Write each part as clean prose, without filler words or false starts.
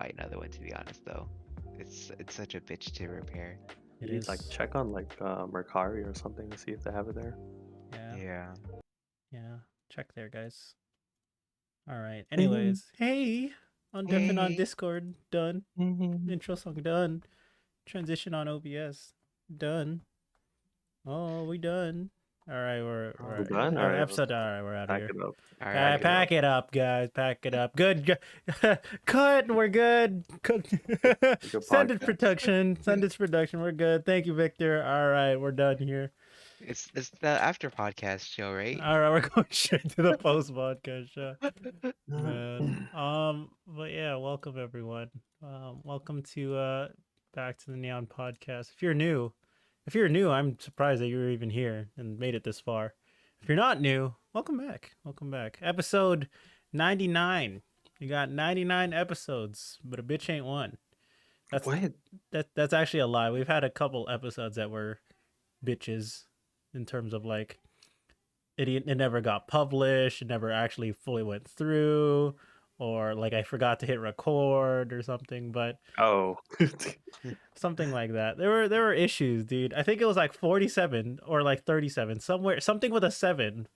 buy another one, to be honest, though. It's such a bitch to repair. It You need to like is. check on like Mercari or something to see if they have it there. Yeah. Yeah. Yeah. Check there, guys. All right. Mhm. Anyways, hey, on Deaf and on Hey. Discord, done. Intro song done. Transition on OBS done. Oh, we done. All right, We're Oh, done. All right, episode. All right, we're out of pack here. it up. all right, Pack all it up. Pack it up, guys. Pack it up. Good. Cut. We're good. Cut. Good Send it podcast. production. Send it production. We're good. Thank you, Victor. All right, we're done here. it's the after podcast show, right? All right, we're going straight to the post podcast show, man. But yeah, welcome everyone. Welcome to back to the Neon Podcast. If you're new, I'm surprised that you're even here and made it this far. If you're not new, welcome back. Welcome back. Episode 99. You got 99 episodes, but a bitch ain't one. That's What? that's actually a lie. We've had a couple episodes that were bitches in terms of like it never got published, it never actually fully went through, or like I forgot to hit record or something, but Oh. something like that. There were issues, dude. I think it was like 47 or like 37, somewhere something with a 7.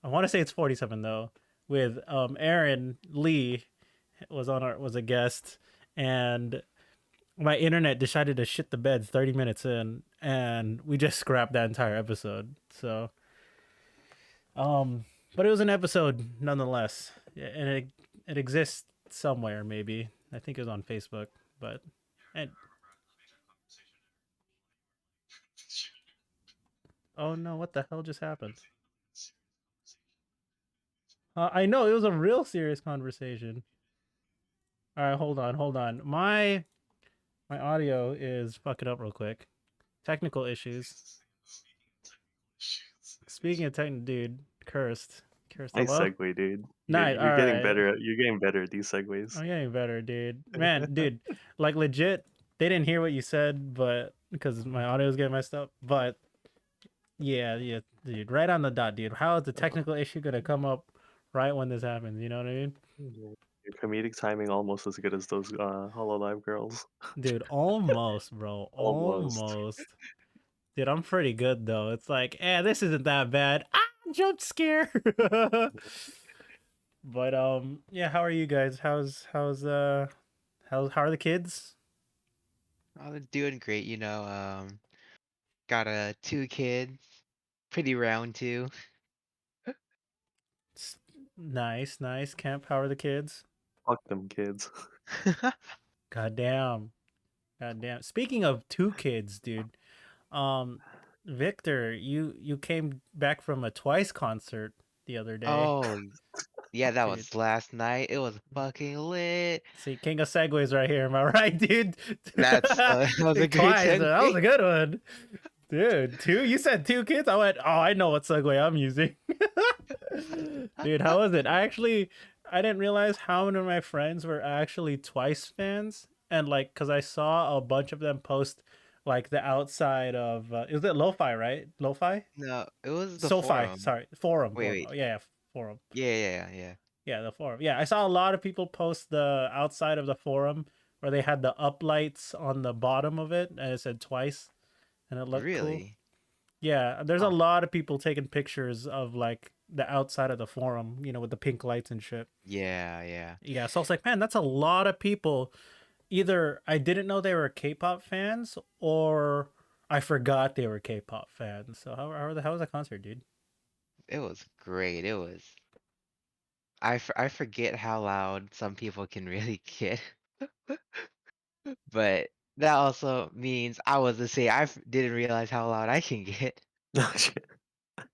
I want to say it's 47 though, with Aaron Lee was a guest, and my internet decided to shit the bed 30 minutes in, and we just scrapped that entire episode. So but it was an episode nonetheless. Yeah, and it exists somewhere maybe. I think it was on Facebook, but and oh no, what the hell just happened? I know it was a real serious conversation. All right, hold on. My audio is fucking up real quick. Technical issues. Speaking of technical, dude, cursed. Nice Hello. segue, dude. Nice. All You're getting right. better. You're getting better at these segues. I'm getting better, dude. Man, dude, like legit, they didn't hear what you said, but because my audio was getting messed up. But yeah, dude, right on the dot, dude. How is the technical issue gonna come up right when this happens? You know what I mean? Your comedic timing almost as good as those Hololive girls. Dude, almost, bro, Almost. almost. Dude, I'm pretty good though. It's like, this isn't that bad. Ah, jump scare. But yeah. How are you guys? How are the kids? Oh, they're doing great, got 2 kids, pretty round too. Nice. Kemp, how are the kids? Fuck them kids. Goddamn. Speaking of 2 kids, dude. Um, Victor, you came back from a Twice concert the other day. Oh, yeah, that Dude. was last night. It was fucking lit. See, king of segues right here. Am I right, dude? That was a great Twice. That was segue. a good one. Dude, 2? You said 2 kids? I went, oh, I know what segue I'm using. Dude, how was it? I didn't realize how many of my friends were actually Twice fans. And like, cause I saw a bunch of them post like the outside of, is it Lo-Fi, right? Lo-Fi? No, it was the SoFi, forum. sorry. Forum. Wait, wait. Oh, yeah, forum. Yeah. Yeah, the forum. Yeah, I saw a lot of people post the outside of the forum where they had the uplights on the bottom of it and it said Twice and it looked cool. Really? Yeah, there's a Oh. lot of people taking pictures of like the outside of the forum, with the pink lights and shit. Yeah. Yeah, so I was like, man, that's a lot of people. Either I didn't know they were K-pop fans or I forgot they were K-pop fans. So how was the concert, dude? It was great. I forget how loud some people can really get. But that also means I was to say didn't realize how loud I can get.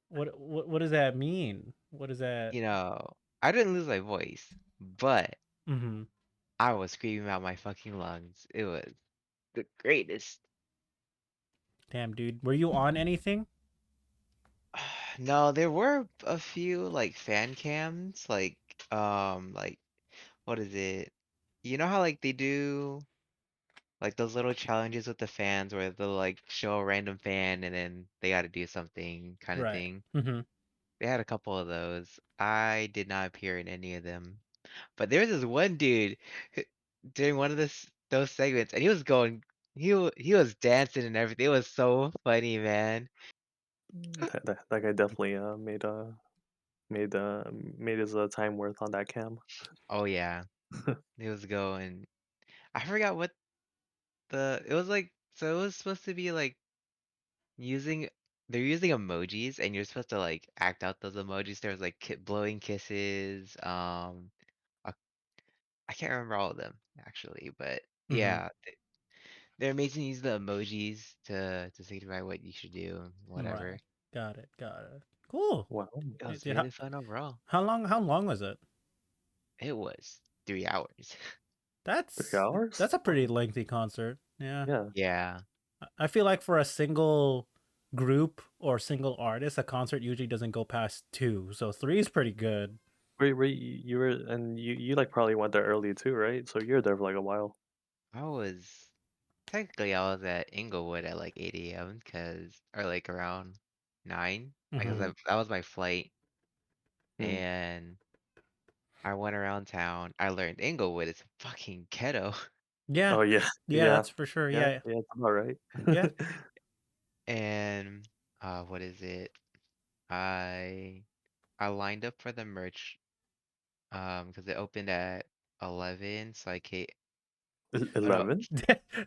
What does that mean? What is that? I didn't lose my voice, but Mm-hmm. I was screaming out my fucking lungs. It was the greatest. Damn, dude. Were you on anything? No, there were a few like fan cams, like what is it? You know how like they do like those little challenges with the fans where they'll like show a random fan and then they got to do something kind of Right. thing. Mm-hmm. They had a couple of those. I did not appear in any of them. But there's this one dude. during one of those segments, and he was going, he was dancing and everything. It was so funny, man. That guy definitely made his time worth on that cam. Oh yeah, he was going. I forgot what it was like. So it was supposed to be like using. They're using emojis, and you're supposed to like act out those emojis. There was like blowing kisses. I I can't remember all of them actually, but Mm-hmm. yeah, they're amazing. Use the emojis to signify what you should do, Right. whatever. Got it. Got it. Cool. Wow, It was Dude, really fun overall. how long was it? It was 3 hours. three That's hours? that's a pretty Wow. lengthy concert. Yeah. Yeah. Yeah. I feel like for a single group or single artist, a concert usually doesn't go past 2. So 3 is pretty good. You were and you like probably went there early too, right? So you're there for like a while. I was technically I was at Inglewood at like 8 a.m. because or like around 9 because Mhm. that was my flight Hmm. and I went around town. I learned Inglewood is fucking ghetto. Yeah. Oh yeah, Yeah, yeah, that's for sure. yeah, Yeah. yeah. It's about right. Yeah. And what is it? I I lined up for the merch because it opened at 11, so I came. Oh no, 11.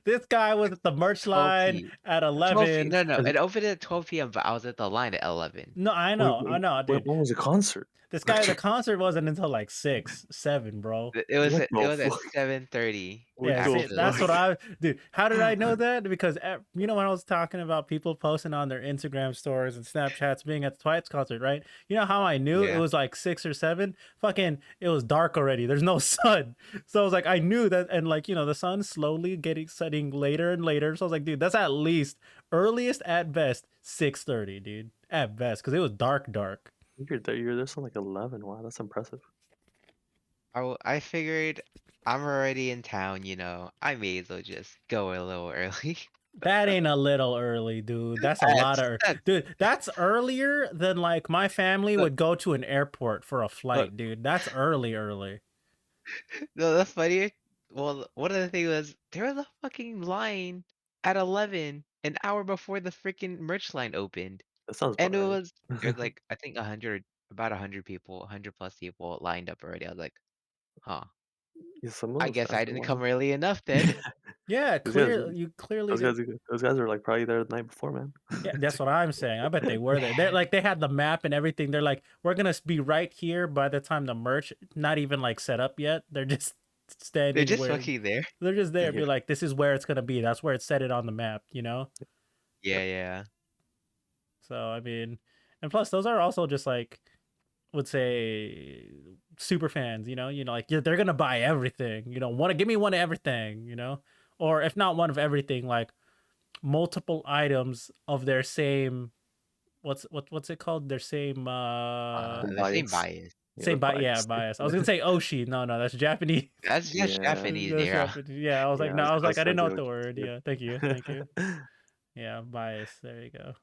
This guy was it's at the merch 12 line p. at 12 p. 11. No, no, it opened at 12 p.m., but I was at the line at 11. No, I Wait, know. I wait, know, wait, dude. when was the concert? This guy, the concert wasn't until like 6, 7, bro. What It the was at fuck? 7:30 What Yeah, the see, that's what actually. fuck? I, dude. How did I know that? Because you know when I was talking about people posting on their Instagram stories and Snapchats being at the Twice concert, right? You know how I knew it Yeah. was like 6 or 7? Fucking, it was dark already. There's no sun, so I was like, I knew that, and like the sun's slowly getting setting later and later. So I was like, dude, that's at least earliest at best 6:30, dude, at best, because it was dark, dark. You're there till like 11. Wow, that's impressive. I figured I'm already in town, I may as well just go a little early. That ain't a little early, dude. That's a lot of That's dude. That's earlier than like my family look, would go to an airport for a look. flight, dude. That's early, early. No, that's funny. Well, one of the things was there was a fucking line at 11, an hour before the freaking merch line opened. That sounds And about right. there's like I think 100 about 100 people, 100 plus people lined up already. I was like, huh. Yeah, some of I those guess fans I are didn't come wild. early enough then. Yeah, Those guys, clear. You clearly those did. guys, those guys are like probably there the night before, man. Yeah, that's what I'm saying. I bet they were there. They're Man, like they had the map and everything. They're like, we're gonna be right here by the time the merch not even like set up yet. They're just they're standing just where fucking there. they're just there. Yeah, Be like, this is where it's gonna be. That's where it set it on the map. yep. Yeah, yeah. So I mean, and plus those are also just like would say super fans, like yeah, they're gonna buy everything, want to give me one of everything, or if not one of everything, like multiple items of their same what's it called? Their same The same Bias. bias. Yeah, the yeah, bias. bias. I was gonna say Oshi. No, that's Japanese. That's just Yeah, Japanese, That's yeah. Japanese. Yeah, I was like, yeah. no, I was I like, was I didn't gonna know say what the Oshi word. too. Yeah, thank you. Yeah, bias. There you go.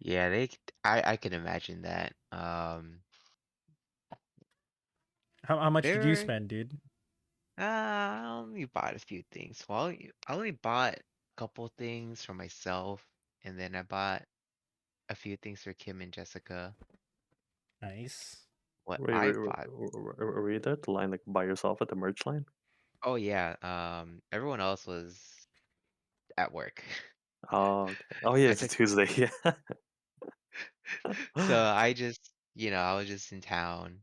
Yeah, I can imagine that. How much did you There spend, dude? I only bought a few things. Well, I only bought a couple things for myself, and then I bought a few things for Kim and Jessica. Nice. What Wait, I bought. were you there to line like by yourself at the merch line? Oh yeah, everyone else was at work. Oh, okay. Oh yeah, I it's a took Tuesday. Yeah. so I just, I was just in town,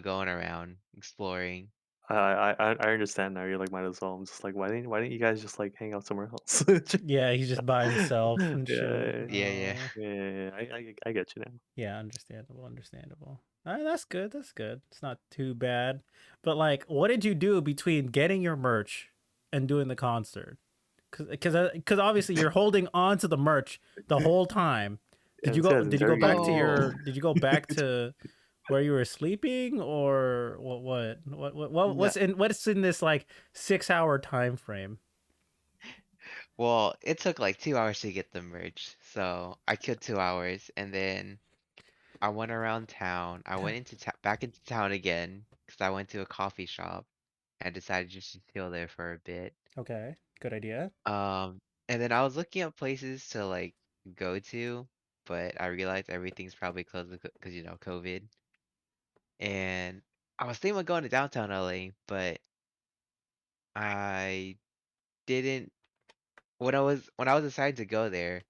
going around, exploring. I understand now. You're like might as well. I'm just like why didn't you guys just like hang out somewhere else? Yeah, he's just by himself and shit. Yeah, Yeah, yeah. yeah. I get you now. Yeah, understandable, understandable. That's good. That's good. It's not too bad. But like, what did you do between getting your merch and doing the concert? Because obviously you're holding on to the merch the whole time. Yeah, this guy's Did you go back interrogating to me. Oh, Did you go back to where you were sleeping, or no. what's in this like 6 hour time frame? Well, it took like 2 hours to get the merch, so I killed 2 hours, and then I went around town. I went back into town again because I went to a coffee shop. I decided just to chill there for a bit. Okay, good idea. Um, and then I was looking at places to like go to, but I realized everything's probably closed because COVID. And I was thinking about going to downtown LA, but I didn't. When I was deciding to go there,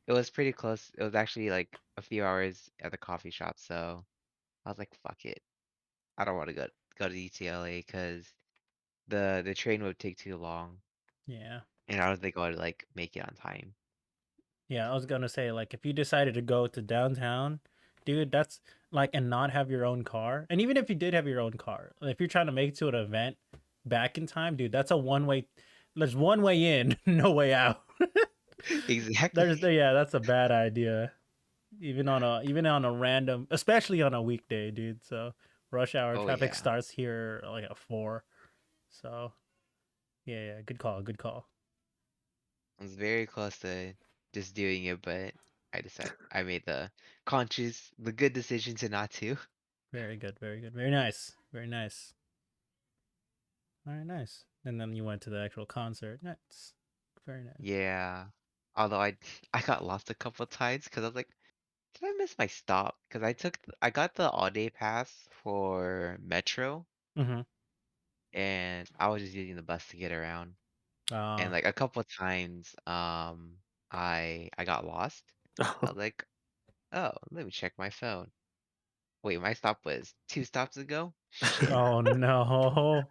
it was pretty close. It was actually like a few hours at the coffee shop, so I was like, "Fuck it, I don't want to go to UTLA because the train would take too long, Yeah. and I don't think I would like make it on time." Yeah, I was gonna say, like, if you decided to go to downtown, dude, that's like, and not have your own car, and even if you did have your own car, if you're trying to make it to an event back in time, dude, that's a one way. There's one way in, no way out. Exactly. Yeah, that's a bad idea. Even on a random, especially on a weekday, dude. So rush hour Oh traffic yeah, starts here like at 4. So yeah, good call, good call. I was very close to just doing it, but I made the good decision to not to. Very good, very good, very nice, very nice. All right, nice. And then you went to the actual concert. Nice, very nice. Yeah. Although I got lost a couple times because I was like, did I miss my stop? Because I got the all day pass for Metro, Mm-hmm. and I was just using the bus to get around. And Uh like a couple times, I got lost. I was like, oh, let me check my phone. Wait, my stop was 2 stops ago? Shit. oh no.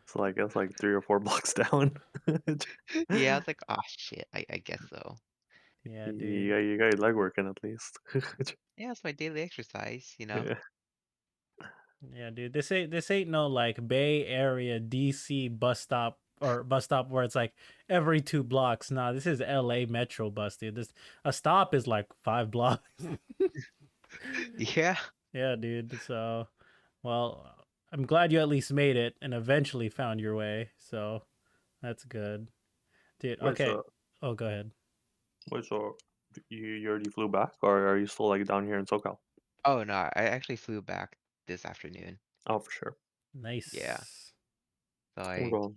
So like it's like 3 or 4 blocks down. Yeah, I was like, oh shit, I guess so. Yeah, dude. You got your leg working at least. Yeah, it's my daily exercise. Yeah. Yeah, dude. This ain't no like Bay Area DC bus stop or bus stop where it's like every 2 blocks. Nah, this is LA Metro bus, dude. This a stop is like 5 blocks. Yeah. Yeah, dude. So, well, I'm glad you at least made it and eventually found your way. So that's good, dude. Wait, Okay. so Oh, go ahead. so you already flew back, or are you still like down here in SoCal? Oh no, I actually flew back this afternoon. Oh, for sure. Yeah. Nice. So I'm I, going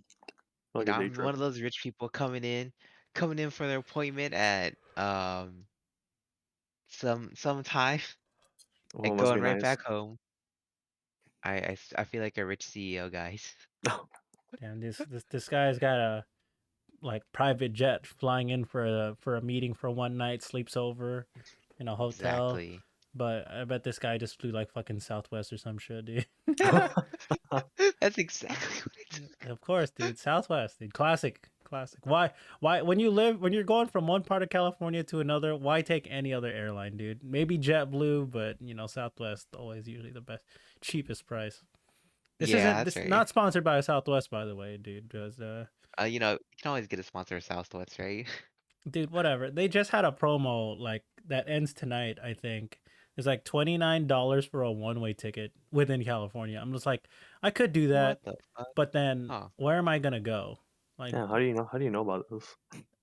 like a day I'm trip. one of those rich people coming in for their appointment at some time Oh, and it must be going right nice. back home. I feel like a rich CEO, guys. Damn, this guy's got a like private jet flying in for a meeting for one night, sleeps over in a hotel. Exactly. But I bet this guy just flew like fucking Southwest or some shit, dude. That's exactly what it's. Of course, dude. Southwest, dude. Classic, classic. Why? When you're going from one part of California to another, why take any other airline, dude? Maybe JetBlue, but Southwest always usually the best, cheapest price. This Yeah, isn't that's this right. not sponsored by Southwest, by the way, dude. Because You can always get a sponsor of Southwest, right? dude, whatever. They just had a promo like that ends tonight, I think. It's like $29 for a one-way ticket within California. I'm just like, I could do that, What the fuck? but then Huh. where am I gonna go? Like, Yeah, how do you know? How do you know about this?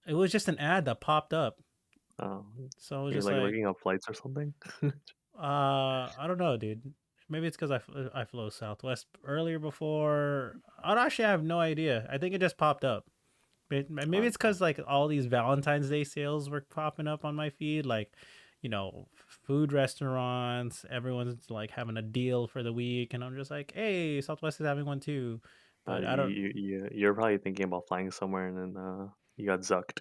it was just an ad that popped up, Oh, so I was you're just like like, looking up flights or something? I don't know, dude. Maybe it's because I flew Southwest earlier before. I actually have no idea. I think it just popped up. Maybe Oh, it's because like all these Valentine's Day sales were popping up on my feed, like food restaurants. Everyone's like having a deal for the week, and I'm just like, hey, Southwest is having one too. But I don't. you're probably thinking about flying somewhere and then you got zucked.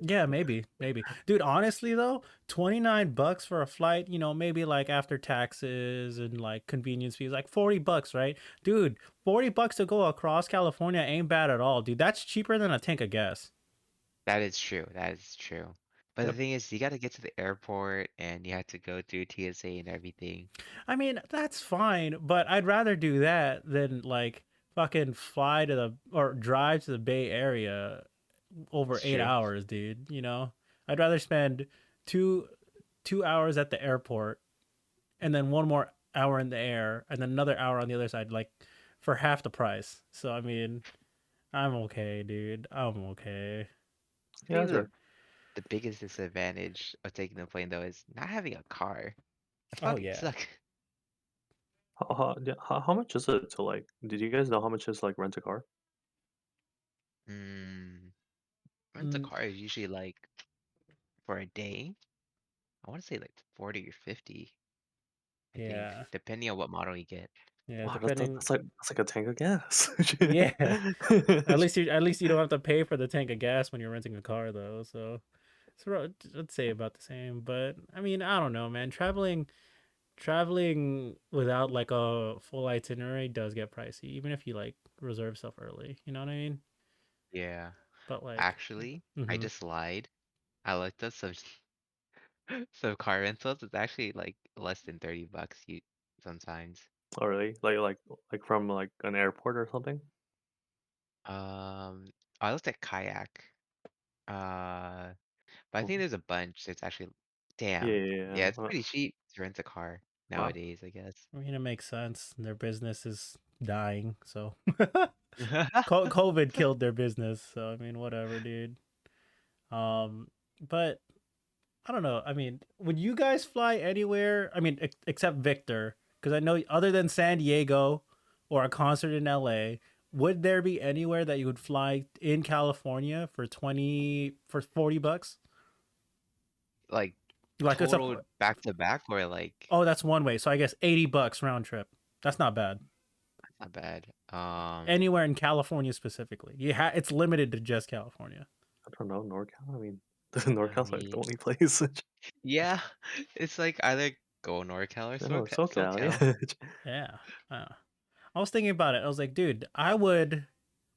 Yeah, maybe, dude. Honestly, though, $29 for a flight, maybe like after taxes and like convenience fees, like $40, right, dude? $40 to go across California ain't bad at all, dude. That's cheaper than a tank of gas. That is true. That is true. But the Yep. thing is, you got to get to the airport and you have to go through TSA and everything. I mean, that's fine, but I'd rather do that than like fucking fly to the or drive to the Bay Area over It's eight true. hours, dude. I'd rather spend two 2 hours at the airport and then one more hour in the air and then another hour on the other side, like for half the price. So I mean, I'm okay, dude. I'm okay. I Yeah, think that's right. the biggest disadvantage of taking the plane though is not having a car. I Oh fucking yeah. suck. How much is it to like? Did you guys know how much is like rent a car? Mm, rent a Mm, car is usually like for a day. I want to say like 40 or 50, I think, yeah, depending on what model you get. yeah. Wow, Depending, that's like a tank of gas. yeah. At least you don't have to pay for the tank of gas when you're renting a car though. So I'd say about the same. But I mean, I don't know, man. Traveling without like a full itinerary does get pricey, even if you like reserve stuff early. You know what I mean? Yeah. But like, Actually, I mm-hmm. just lied. I looked up some some car rentals. It's actually like less than 30 bucks you sometimes. Oh, really? Like from like an airport or something? I looked at kayak. Uh, but I Oh, think there's a bunch. It's actually, yeah, damn. yeah, Yeah, yeah. it's pretty cheap to rent a car Wow. nowadays, I guess. I mean, it makes sense. Their business is dying, so COVID killed their business. So I mean, whatever, dude. Um, but I don't know. I mean, would you guys fly anywhere? I mean, except Victor, because I know other than San Diego or a concert in LA, would there be anywhere that you would fly in California for 40 bucks? Like Like it's a total back to back or like oh, that's one way. So I guess 80 bucks round trip. That's not bad. not bad. Anywhere in California specifically. It's limited to just California. I don't know, NorCal. I mean, I NorCal's like the mean, only place. yeah, it's like either go NorCal or I know, SoCal. SoCal. Yeah. Yeah. Uh, I was thinking about it. I was like, dude, I would.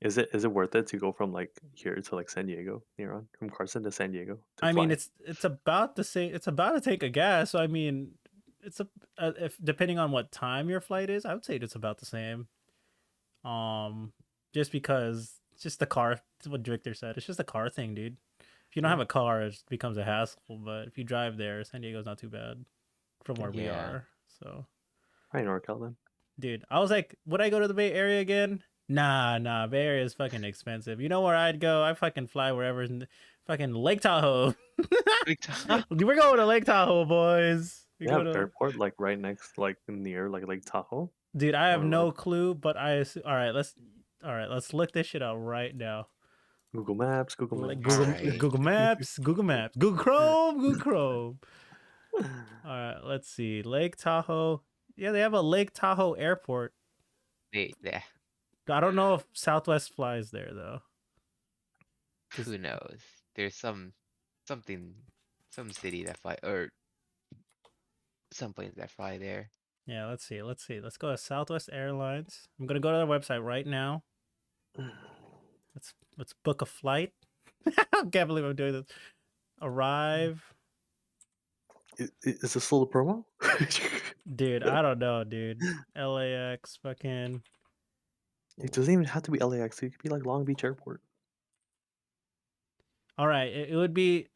Is it worth it to go from like here to like San Diego, Neron, from Carson to San Diego to I mean, fly? it's about the same. It's about to take a gas. So I mean, it's a if depending on what time your flight is, I would say it's about the same. Um, just because it's just the car. It's what Victor said. It's just a car thing, dude. If you don't have Yeah, a car, it becomes a hassle. But if you drive there, San Diego's not too bad from yeah. where we Yeah. are. So, Probably NorCal then. dude, I was like, would I go to the Bay Area again? Nah. Bay Area is fucking expensive. You know where I'd go? I fucking fly wherever. Fucking Lake Tahoe. Big time. We're going to Lake Tahoe, boys. We They go have to. airport like right next, like near like Lake Tahoe, Dude, I have or like no clue, but all right. Let's look this shit out right now. Google Maps. Google Like Maps. All Google right. Google Maps, Google Maps, Google Chrome, Google Chrome. All right, let's see. Lake Tahoe. Yeah, they have a Lake Tahoe airport. Yeah. I don't know if Southwest flies there though. Cause Who knows? There's something some city that fly or some planes that fly there. yeah, let's see. Let's go to Southwest Airlines. I'm gonna go to their website right now. Let's book a flight. I can't believe I'm doing this. Arrive. Is this still a promo? Dude, I don't know, dude. LAX fucking. It doesn't even have to be LAX. It could be like Long Beach Airport. All right, it would be.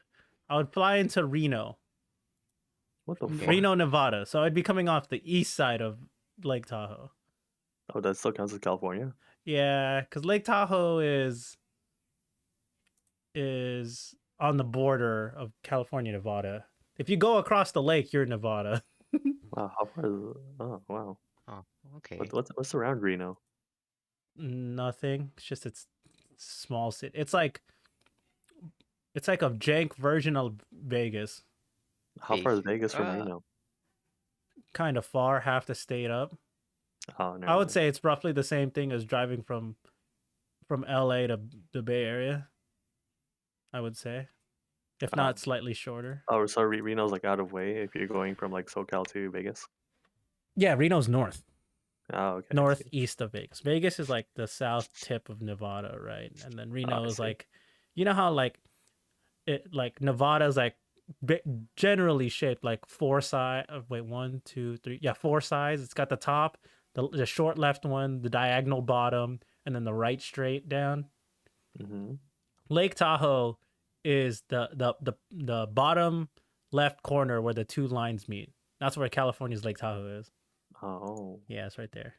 I would fly into Reno, What the Okay. fuck? Reno, Nevada. So I'd be coming off the east side of Lake Tahoe. Oh, that still counts as California. Yeah, because Lake Tahoe is on the border of California, Nevada. If you go across the lake, you're in Nevada. Wow, how far is it? Oh, wow. Oh, okay. What's around Reno? Nothing. It's just it's small city. It's like a jank version of Vegas. How far is Big. Vegas from Reno? Kind of far, half the state up. Oh, never I would mind. say it's roughly the same thing as driving from LA to the Bay Area. I would say, if Oh, not slightly shorter. oh, so Reno's like out of way if you're going from like SoCal to Vegas. Yeah, Reno's north. Oh, okay, I see. Northeast of Vegas. Vegas is like the south tip of Nevada, right? And then Oh, Reno I is see. like, you know how Nevada is like generally shaped like four side. Wait, one, two, three. Yeah, four sides. It's got the top, the short left one, the diagonal bottom, and then the right straight down. Mm-hmm. Lake Tahoe is the bottom left corner where the two lines meet. That's where California's Lake Tahoe is. Oh, Yeah, it's right there.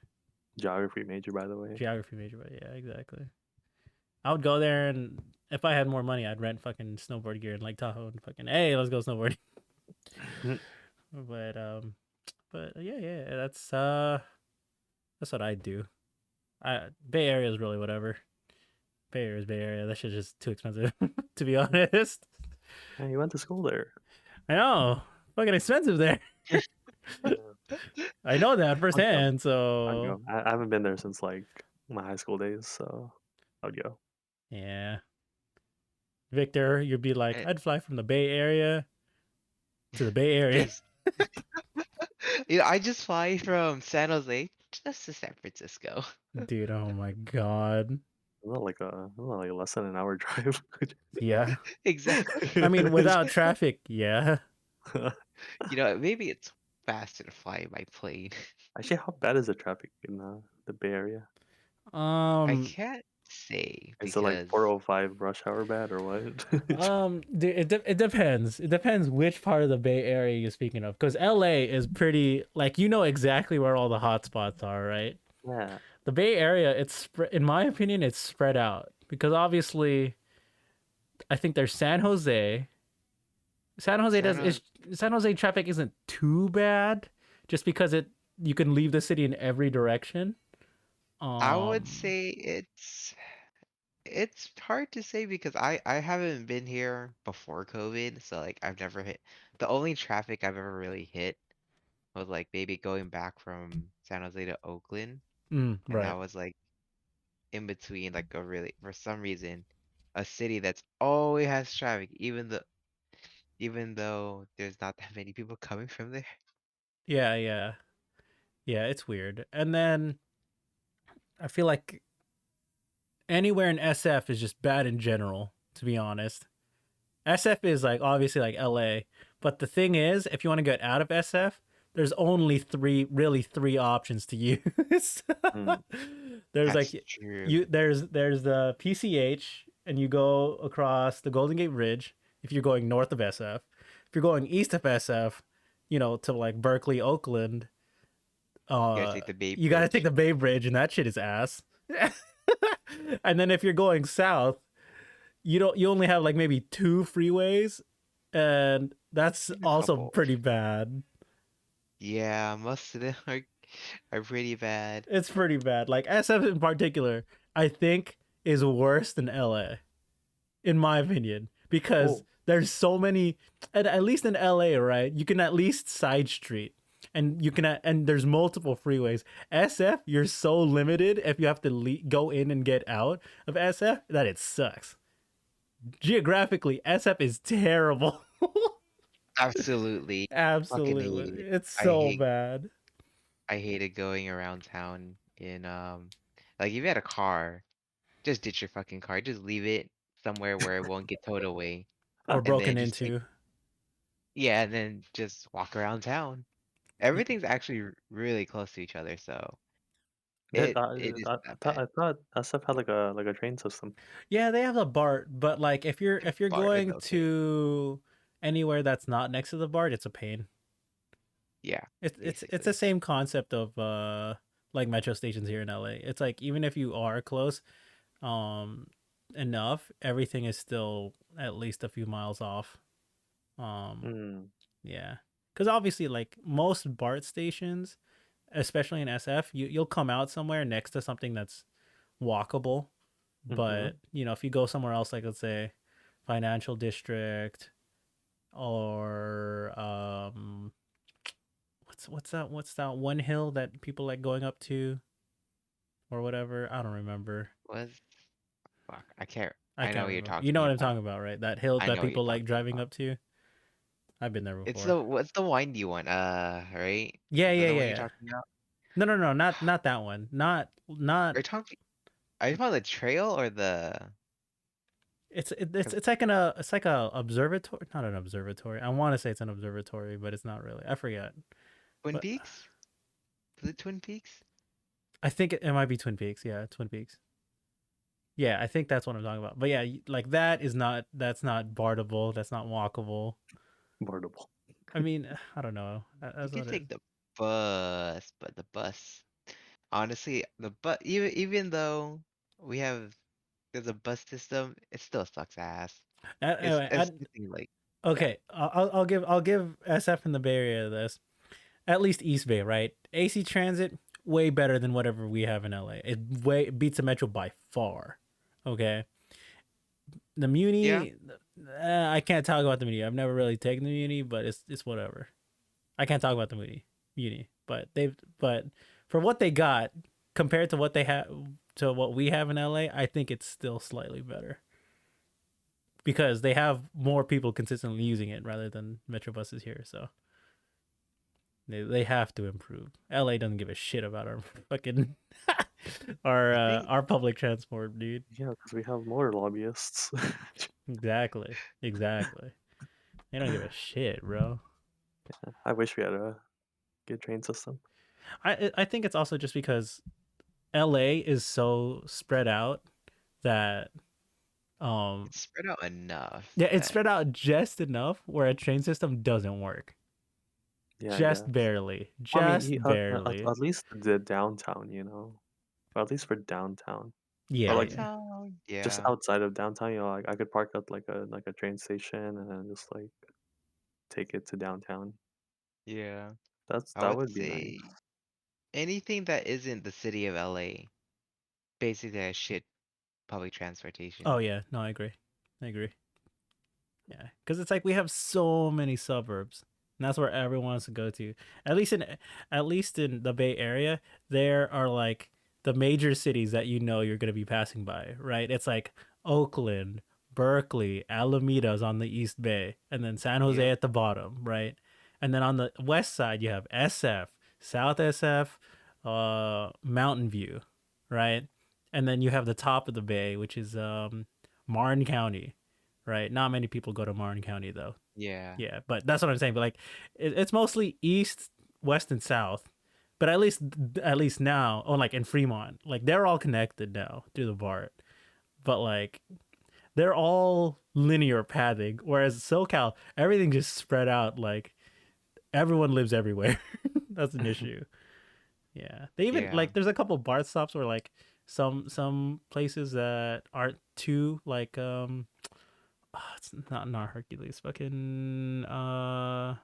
geography major, by the way. Geography major, but yeah, exactly. I would go there, and if I had more money, I'd rent fucking snowboard gear in Lake Tahoe and fucking hey, let's go snowboarding. but yeah, that's That's what I do. Bay Area is really whatever. Bay Area is Bay Area. That shit's just too expensive, to be honest. Yeah, you went to school there. I know, fucking expensive there. Yeah. I know that I'd go. firsthand. I'd So go. I haven't been there since like my high school days, so I'd go. yeah, Victor, you'd be like, Eh, I'd fly from the Bay Area to the Bay Area. just I just fly from San Jose just to San Francisco. Dude, oh my god. Like a less than an hour drive. Yeah. Exactly. I mean, without traffic, yeah. Maybe it's faster to fly by plane. Actually, how bad is the traffic in the Bay Area? I Um, can't say Is it like because 405 rush hour bad or what? it depends. It depends which part of the Bay Area you're speaking of. Because LA is pretty, like, you know exactly where all the hot spots are, right? Yeah. The Bay Area, in my opinion, it's spread out. Because obviously, I think there's San Jose. San Jose San does Jose, is San Jose traffic isn't too bad, just because you can leave the city in every direction. I would Um, say it's hard to say because I haven't been here before COVID, so like I've never hit the only traffic I've ever really hit was like maybe going back from San Jose to Oakland, and that right. was like in between like a really for some reason a city that's always has traffic even though there's not that many people coming from there. Yeah, yeah, yeah. It's weird. And then I feel like anywhere in SF is just bad in general. To be honest, SF is like obviously like LA, but the thing is, if you want to get out of SF, there's only three options to use. Mm. There's That's like true. there's the PCH, and you go across the Golden Gate Bridge if you're going north of SF. If you're going east of SF, to like Berkeley, Oakland, You gotta take the Bay you got to take Bridge. the Bay Bridge, and that shit is ass. And then if you're going south, you only have like maybe two freeways, and that's Maybe a also couple. pretty bad. Yeah, most of them are pretty bad. It's pretty bad. Like SF in particular, I think is worse than LA in my opinion, because Oh, there's so many, and at least in LA, right? You can at least side street, and and there's multiple freeways. SF, you're so limited if you have to go in and get out of SF that it sucks. Geographically, SF is terrible. Absolutely. Fucking Absolutely. hate it. It's I so hate bad. I hated going around town in like if you had a car, just ditch your fucking car. Just leave it somewhere where it won't get towed away. Or And broken then just take into. yeah, and then just walk around town. Everything's actually really close to each other, so it isn't that bad. I thought that stuff had like a train system. Yeah, they have a BART, but like if you're BART is going okay. to anywhere that's not next to the BART, it's a pain. Yeah, It's the basically. same concept of like metro stations here in LA. It's like even if you are close um enough, everything is still at least a few miles off. Um Mm. yeah. Cuz obviously like most BART stations, especially in SF, you'll come out somewhere next to something that's walkable. Mm-hmm. But, if you go somewhere else, like let's say financial district, or what's that one hill that people like going up to, or whatever, I don't remember. Was fuck, I can't I I know can't what you're remember. You know talking what I'm about. talking about, right? That hill I that know what you're people like talking driving about. up to. I've been there It's before. the what's the windy one? Right? Yeah, Is that yeah, the yeah, one you're yeah. talking about? No, not that one. Not Are you talking are you talking about the trail or the it's like it's like a observatory, not an observatory. I want to say it's an observatory, but it's not really. I forget. Twin But Peaks? Is it Twin Peaks? I think it might be Twin Peaks. Yeah, Twin Peaks. Yeah, I think that's what I'm talking about. But yeah, like that's not bardable. That's not walkable. Boardable. I mean, I don't know. You That's could what it. take the bus, but the bus, honestly, the bus, even though we have there's a bus system, it still sucks ass. Anyway, It's nothing like that. okay, I'll give SF in the Bay Area this. At least East Bay, right? AC Transit. way better than whatever we have in LA. It beats the metro by far. Okay, the Yeah. Muni, I can't talk about the Muni. I've never really taken the Muni, but it's whatever. I can't talk about the Muni, but for what they got compared to what they have to what we have in LA, I think it's still slightly better because they have more people consistently using it rather than metro buses here. So they have to improve. LA doesn't give a shit about our fucking I think our public transport, dude. Yeah, because we have more lobbyists. Exactly. They don't give a shit, bro. I wish we had a good train system. I think it's also just because LA is so spread out that it's spread out enough yeah, it's that spread out just enough where a train system doesn't work. Yeah, I Just guess. barely. I mean, Just at, barely. at least the downtown, or at least for downtown, or Yeah, like yeah. downtown. just Yeah. outside of downtown, like I could park at like a train station and then just like take it to downtown. Yeah. I That would would be nice. say anything that isn't the city of LA basically has shit public Oh transportation. yeah, no, I agree. I agree. Yeah, because it's like we have so many suburbs, and that's where everyone wants to go to. At least in the Bay Area, there are like the major cities that you know you're gonna be passing by, right? It's like Oakland, Berkeley, Alameda's on the East Bay, and then San Jose Yep. at the bottom, right? And then on the west side, you have SF, South SF, Mountain View, right? And then you have the top of the bay, which is Marin County, right? Not many people go to Marin County though. Yeah. Yeah, but that's what I'm saying. But like, it's mostly east, west, and south. But at least now, or like in Fremont, like they're all connected now through the BART. But like, they're all linear pathing, whereas SoCal, everything just spread out. Like everyone lives everywhere. That's an issue. Yeah, they even Yeah. like there's a couple BART stops where like some places that aren't too like it's not Hercules, fucking Right.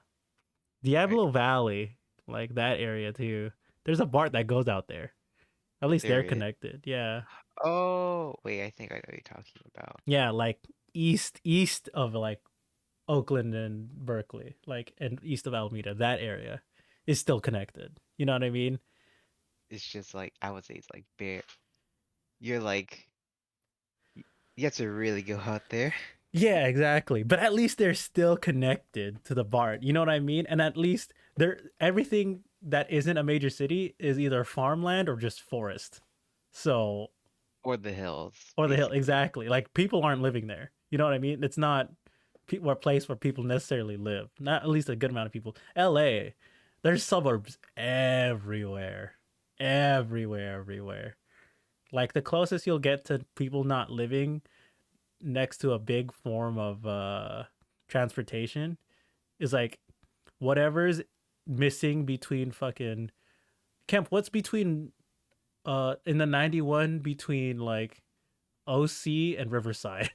Diablo Valley, like that area too. There's a BART that goes out there. At least There they're is. connected. Yeah. Oh, wait, I think I know what you're talking about. Yeah, like east of like Oakland and Berkeley, like and east of Alameda, that area is still connected. You know what I mean? It's just like I would say it's like bare. You're like you have to really go out there. Yeah, exactly. But at least they're still connected to the BART. You know what I mean? And at least they're everything that isn't a major city is either farmland or just forest. So Or the hills, or the hill, basically. exactly. Like people aren't living there. You know what I mean? It's not a place where people necessarily live. Not at least a good amount of people. LA, there's suburbs everywhere. Everywhere. Like the closest you'll get to people not living next to a big form of transportation is like whatever's missing between fucking Kemp, what's between in the 91 between like OC and Riverside?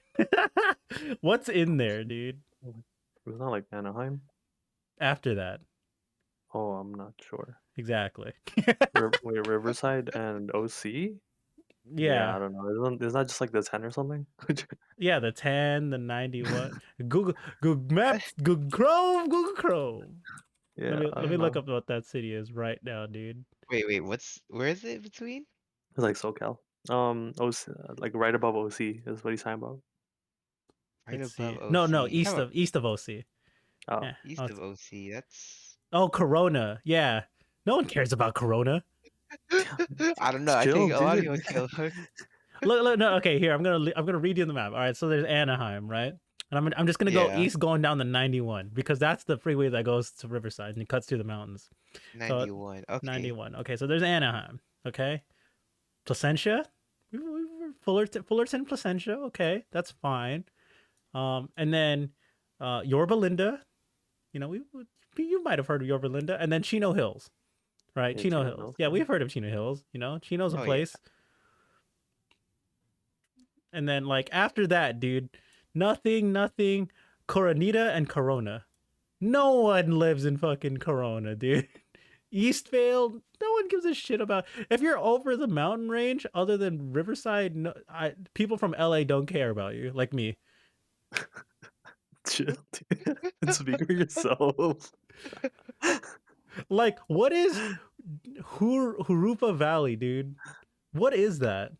What's in there, dude? It was not like Anaheim. After that. Oh, I'm not sure. Exactly. Wait, Riverside and OC? Yeah, Yeah. I don't know. Isn't that just like the 10 or something? Yeah, the 10, the 91. Google Maps, Google Chrome. Yeah, I Let don't me look know. up what that city is right now, dude. Wait, where is it between? It's like SoCal. OC, like right above OC is what he's talking about. Right Let's above see. No, OC. You talking about east of OC. Oh, Yeah. east of OC? That's Oh, Corona. Yeah. No one cares about Corona. I don't know. it's I chill, think a lot of dude. people kill her. Look, no, okay, here. I'm gonna read you the map. All right, so there's Anaheim, right? And I'm just gonna go Yeah, east going down the 91 because that's the freeway that goes to Riverside and it cuts through the mountains. So 91. Okay. 91. Okay, so there's Anaheim. Okay. Placentia? Fullerton, Placentia. Okay, that's fine. And then Yorba Linda. You know, you might have heard of Yorba Linda, and then Chino Hills, right? Yeah, Chino Chino Hills. Hills. Yeah, Yeah. we've heard of Chino Hills. You know, Chino's a Oh yeah. place. And then like after that, dude, nothing. Coronita and Corona. No one lives in fucking Corona, dude. Eastvale, no one gives a shit about. If you're over the mountain range, other than Riverside, no, people from LA don't care about you, like me. Chill, dude. And speak for yourself. Like, what is Jurupa Valley, dude? What is that?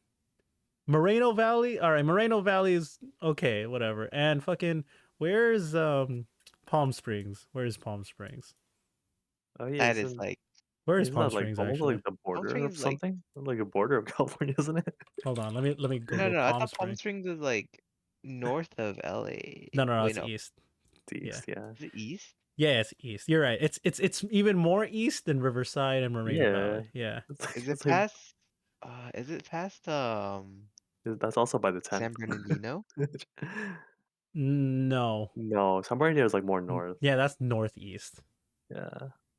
Moreno Valley? All right, Moreno Valley is okay, whatever. And fucking, where's Palm Springs? Where's Palm Springs? Oh yeah, That is like Where is isn't Palm that like Springs almost actually? like the Palm border of Springs is like something? Like a border of California, isn't it? Hold on, let me no, Google no, I Palm thought Palm Springs. Springs was like north of LA. No, no, no, Wait, it's no. east. The Yeah, east, yeah. Is it east? yeah, it's east. You're right. It's even more east than Riverside and Moreno Yeah. Valley. Yeah. Is It's like it past that's also by the 10th. San Bernardino? No. No, San Bernardino is like more north. Yeah, that's northeast. Yeah.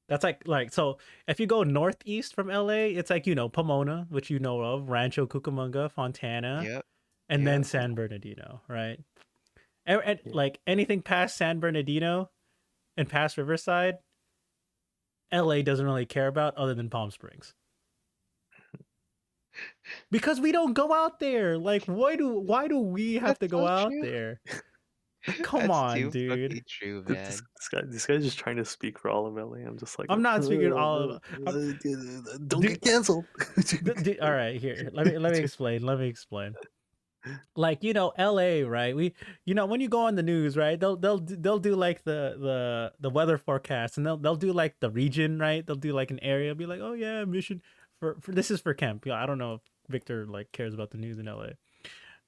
That's like so if you go northeast from LA, it's like, Pomona, which you know of, Rancho Cucamonga, Fontana, Yep. and then Yep. San Bernardino, right? And Yeah. like anything past San Bernardino and past Riverside, LA doesn't really care about other than Palm Springs. Because we don't go out there. Like why do we have That's to go so out true. there? Come That's on, too dude. fucking true, This, man. this guy's just trying to speak for all of LA. I'm just like, I'm not speaking all of don't do, get canceled. all right, here. Let me explain. Let me explain. Like, LA, right? When you go on the news, right? They'll do like the weather forecast, and they'll do like the region, right? They'll do like an area, be like, oh yeah, mission for this is for Kemp. I don't know if Victor like cares about the news in LA.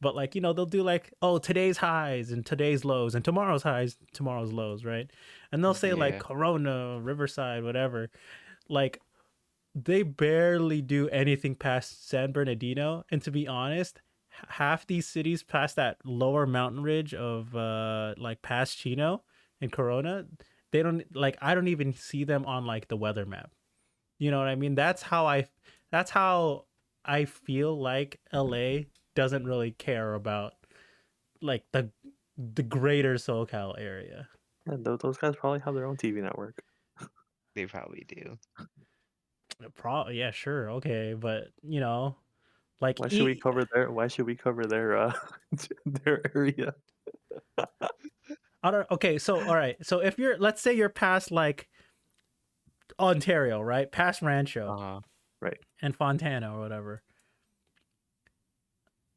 But like, they'll do like, oh, today's highs and today's lows and tomorrow's highs, tomorrow's lows, right? And they'll say like Yeah. Corona, Riverside, whatever. Like, they barely do anything past San Bernardino. And to be honest, half these cities past that lower mountain ridge of like past Chino and Corona, they don't like, I don't even see them on like the weather map. You know what I mean? That's how I feel like LA doesn't really care about like the greater SoCal area. Yeah, those guys probably have their own TV network. They probably do. Yeah, sure, okay, but like Why should we cover their? Why should we cover their their area? I don't. Okay, so all right, so if let's say you're past like Ontario, right, past Rancho Uh, Right. and Fontana or whatever.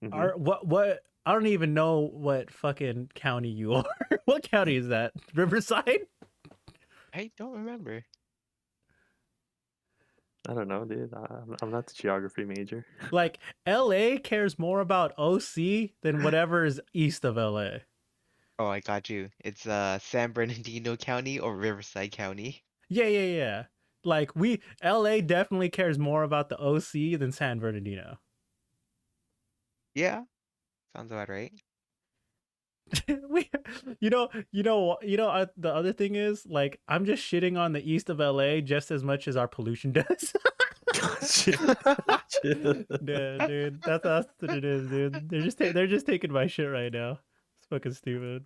Hmm. Are what? I don't even know what fucking county you are. What county is that? Riverside? I don't remember. I don't know, dude. I'm not the geography major. Like LA cares more about OC than whatever is east of LA. Oh, I got you. It's San Bernardino County or Riverside County. Yeah, yeah, yeah. Like LA definitely cares more about the OC than San Bernardino. Yeah, sounds about right. we, the other thing is like I'm just shitting on the east of LA just as much as our pollution does. Shit. Shit. Yeah, dude, that's what it is, dude. They're just taking my shit right now. It's fucking stupid.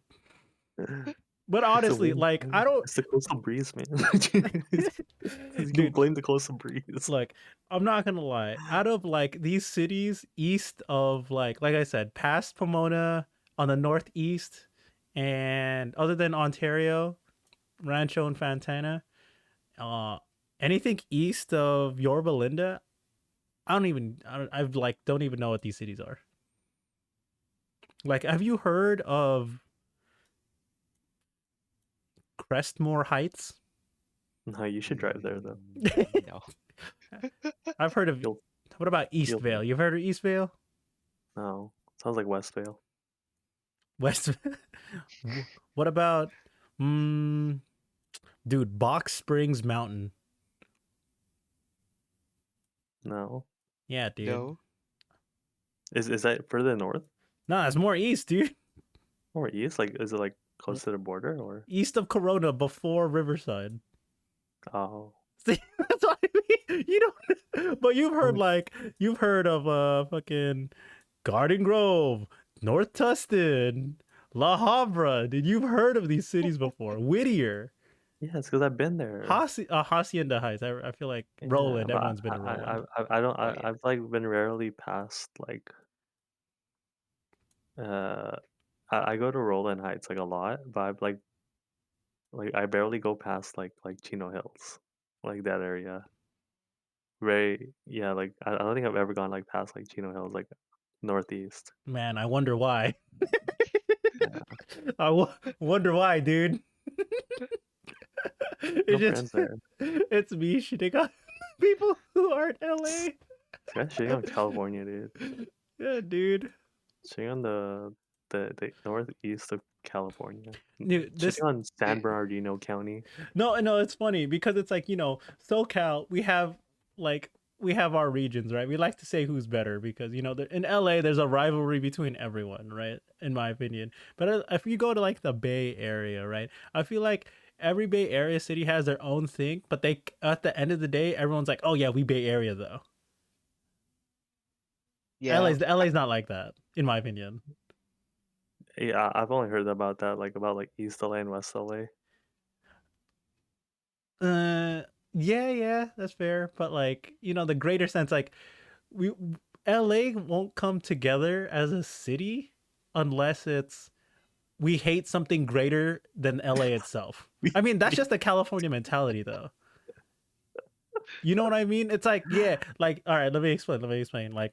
But It's the honestly, wind. like I don't, It's the coastal breeze, man. You can dude. blame the coastal breeze. Look, I'm not gonna lie. Out of like these cities east of like I said, past Pomona on the northeast, and other than Ontario, Rancho and Fontana, uh, anything east of Yorba Linda, I've like don't even know what these cities are. Like, have you heard of Crestmore Heights? No, you should drive there though. No. I've heard of. You'll What about you'll Eastvale? You've heard of Eastvale? no. Sounds like Westvale. West. What about, dude, Box Springs Mountain? No. Yeah, dude. No. Is that further north No, it's more east, dude. or east? Like, is it like close to the border or? East of Corona, before Riverside. Oh. See, that's what I mean. You don't, but Oh, you've heard of fucking Garden Grove, North Tustin, La Habra. Dude, you've heard of these cities before. Whittier. Yeah, it's because I've been there. Hacienda Heights. I feel like Yeah, Roland. but Everyone's been to Roland. I don't Oh yeah. I've like been rarely past like uh I go to Roland Heights like a lot, but I've like I barely go past like Chino Hills, like that area. Very yeah, like I don't think I've ever gone like past like Chino Hills, like northeast. Man, I wonder why. Yeah. Wonder why, dude. No It's friends just there. it's me shitting on people who aren't LA. This guy's shitting on California, dude. Yeah, dude. Shitting on the northeast of California. Dude, Shitting this on San It, Bernardino County. no, it's funny because it's like, SoCal, like we have our regions, right? We like to say who's better because, in LA there's a rivalry between everyone, right? In my opinion. But if you go to like the Bay Area, right? I feel like every Bay Area city has their own thing, but they at the end of the day everyone's like, "Oh yeah, we Bay Area though." yeah. LA's not like that in my opinion. Yeah, I've only heard about that, like about like East LA and West LA. Uh yeah, that's fair, but like, the greater sense like we LA won't come together as a city unless it's we hate something greater than LA itself. I mean, that's just a California mentality though. You know what I mean? It's like, yeah, like all right, let me explain. Like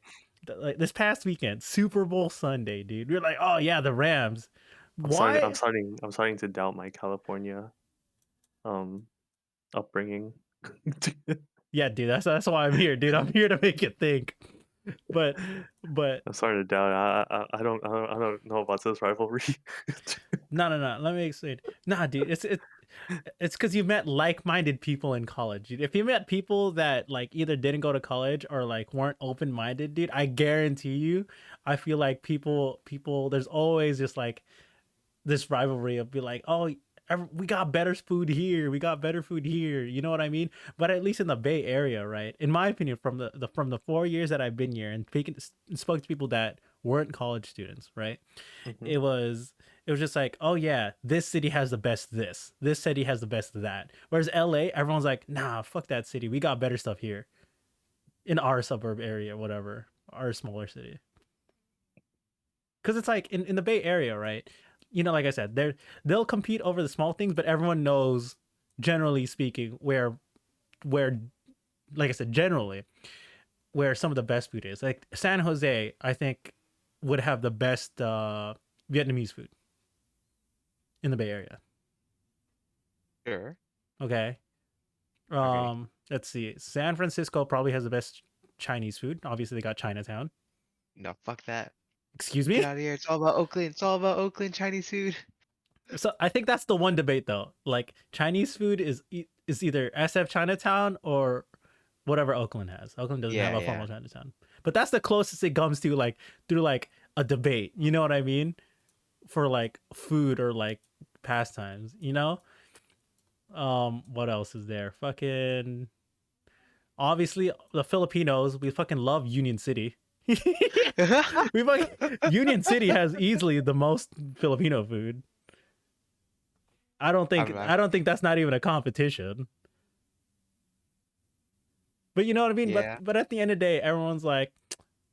this past weekend, Super Bowl Sunday, dude. We're like, "Oh yeah, the Rams." Why? I'm starting to doubt my California um upbringing. Yeah, dude, that's why I'm here, dude. I'm here to make it think. But but I'm starting to doubt. I don't know about this rivalry. no. Let me explain. Nah, dude, it's because you met like-minded people in college. If you met people that like either didn't go to college or like weren't open-minded, dude, I guarantee you, I feel like people there's always just like this rivalry of be like, oh, we got better food here, we got better food here. You know what I mean? But at least in the Bay Area, right? In my opinion, from the 4 years that I've been here and spoke to people that weren't college students, right? Mhm. It was just like, oh yeah, this city has the best this city has the best of that. Whereas LA, everyone's like, nah, fuck that city, we got better stuff here in our suburb area, whatever, our smaller city. Because it's like in the Bay Area, right? Like I said, they'll compete over the small things, but everyone knows, generally speaking, where like I said, generally where some of the best food is. Like San Jose, I think would have the best Vietnamese food in the Bay Area. Sure. Okay. Okay. Let's see. San Francisco probably has the best Chinese food. Obviously, they got Chinatown. No, fuck that. Excuse Get me. out of here. It's all about Oakland. It's all about Oakland Chinese food. So I think that's the one debate though. Like Chinese food is either SF Chinatown or whatever Oakland has. Oakland doesn't have Yeah, a yeah. formal Chinatown, but that's the closest it comes to like through like a debate. You know what I mean? For like food or like pastimes. What else is there? Fucking obviously the Filipinos. We fucking love Union City. We fucking Union City has easily the most Filipino food. I don't think I'm, I don't think that's not even a competition. But you know what I mean. But yeah. but at the end of the day, everyone's like,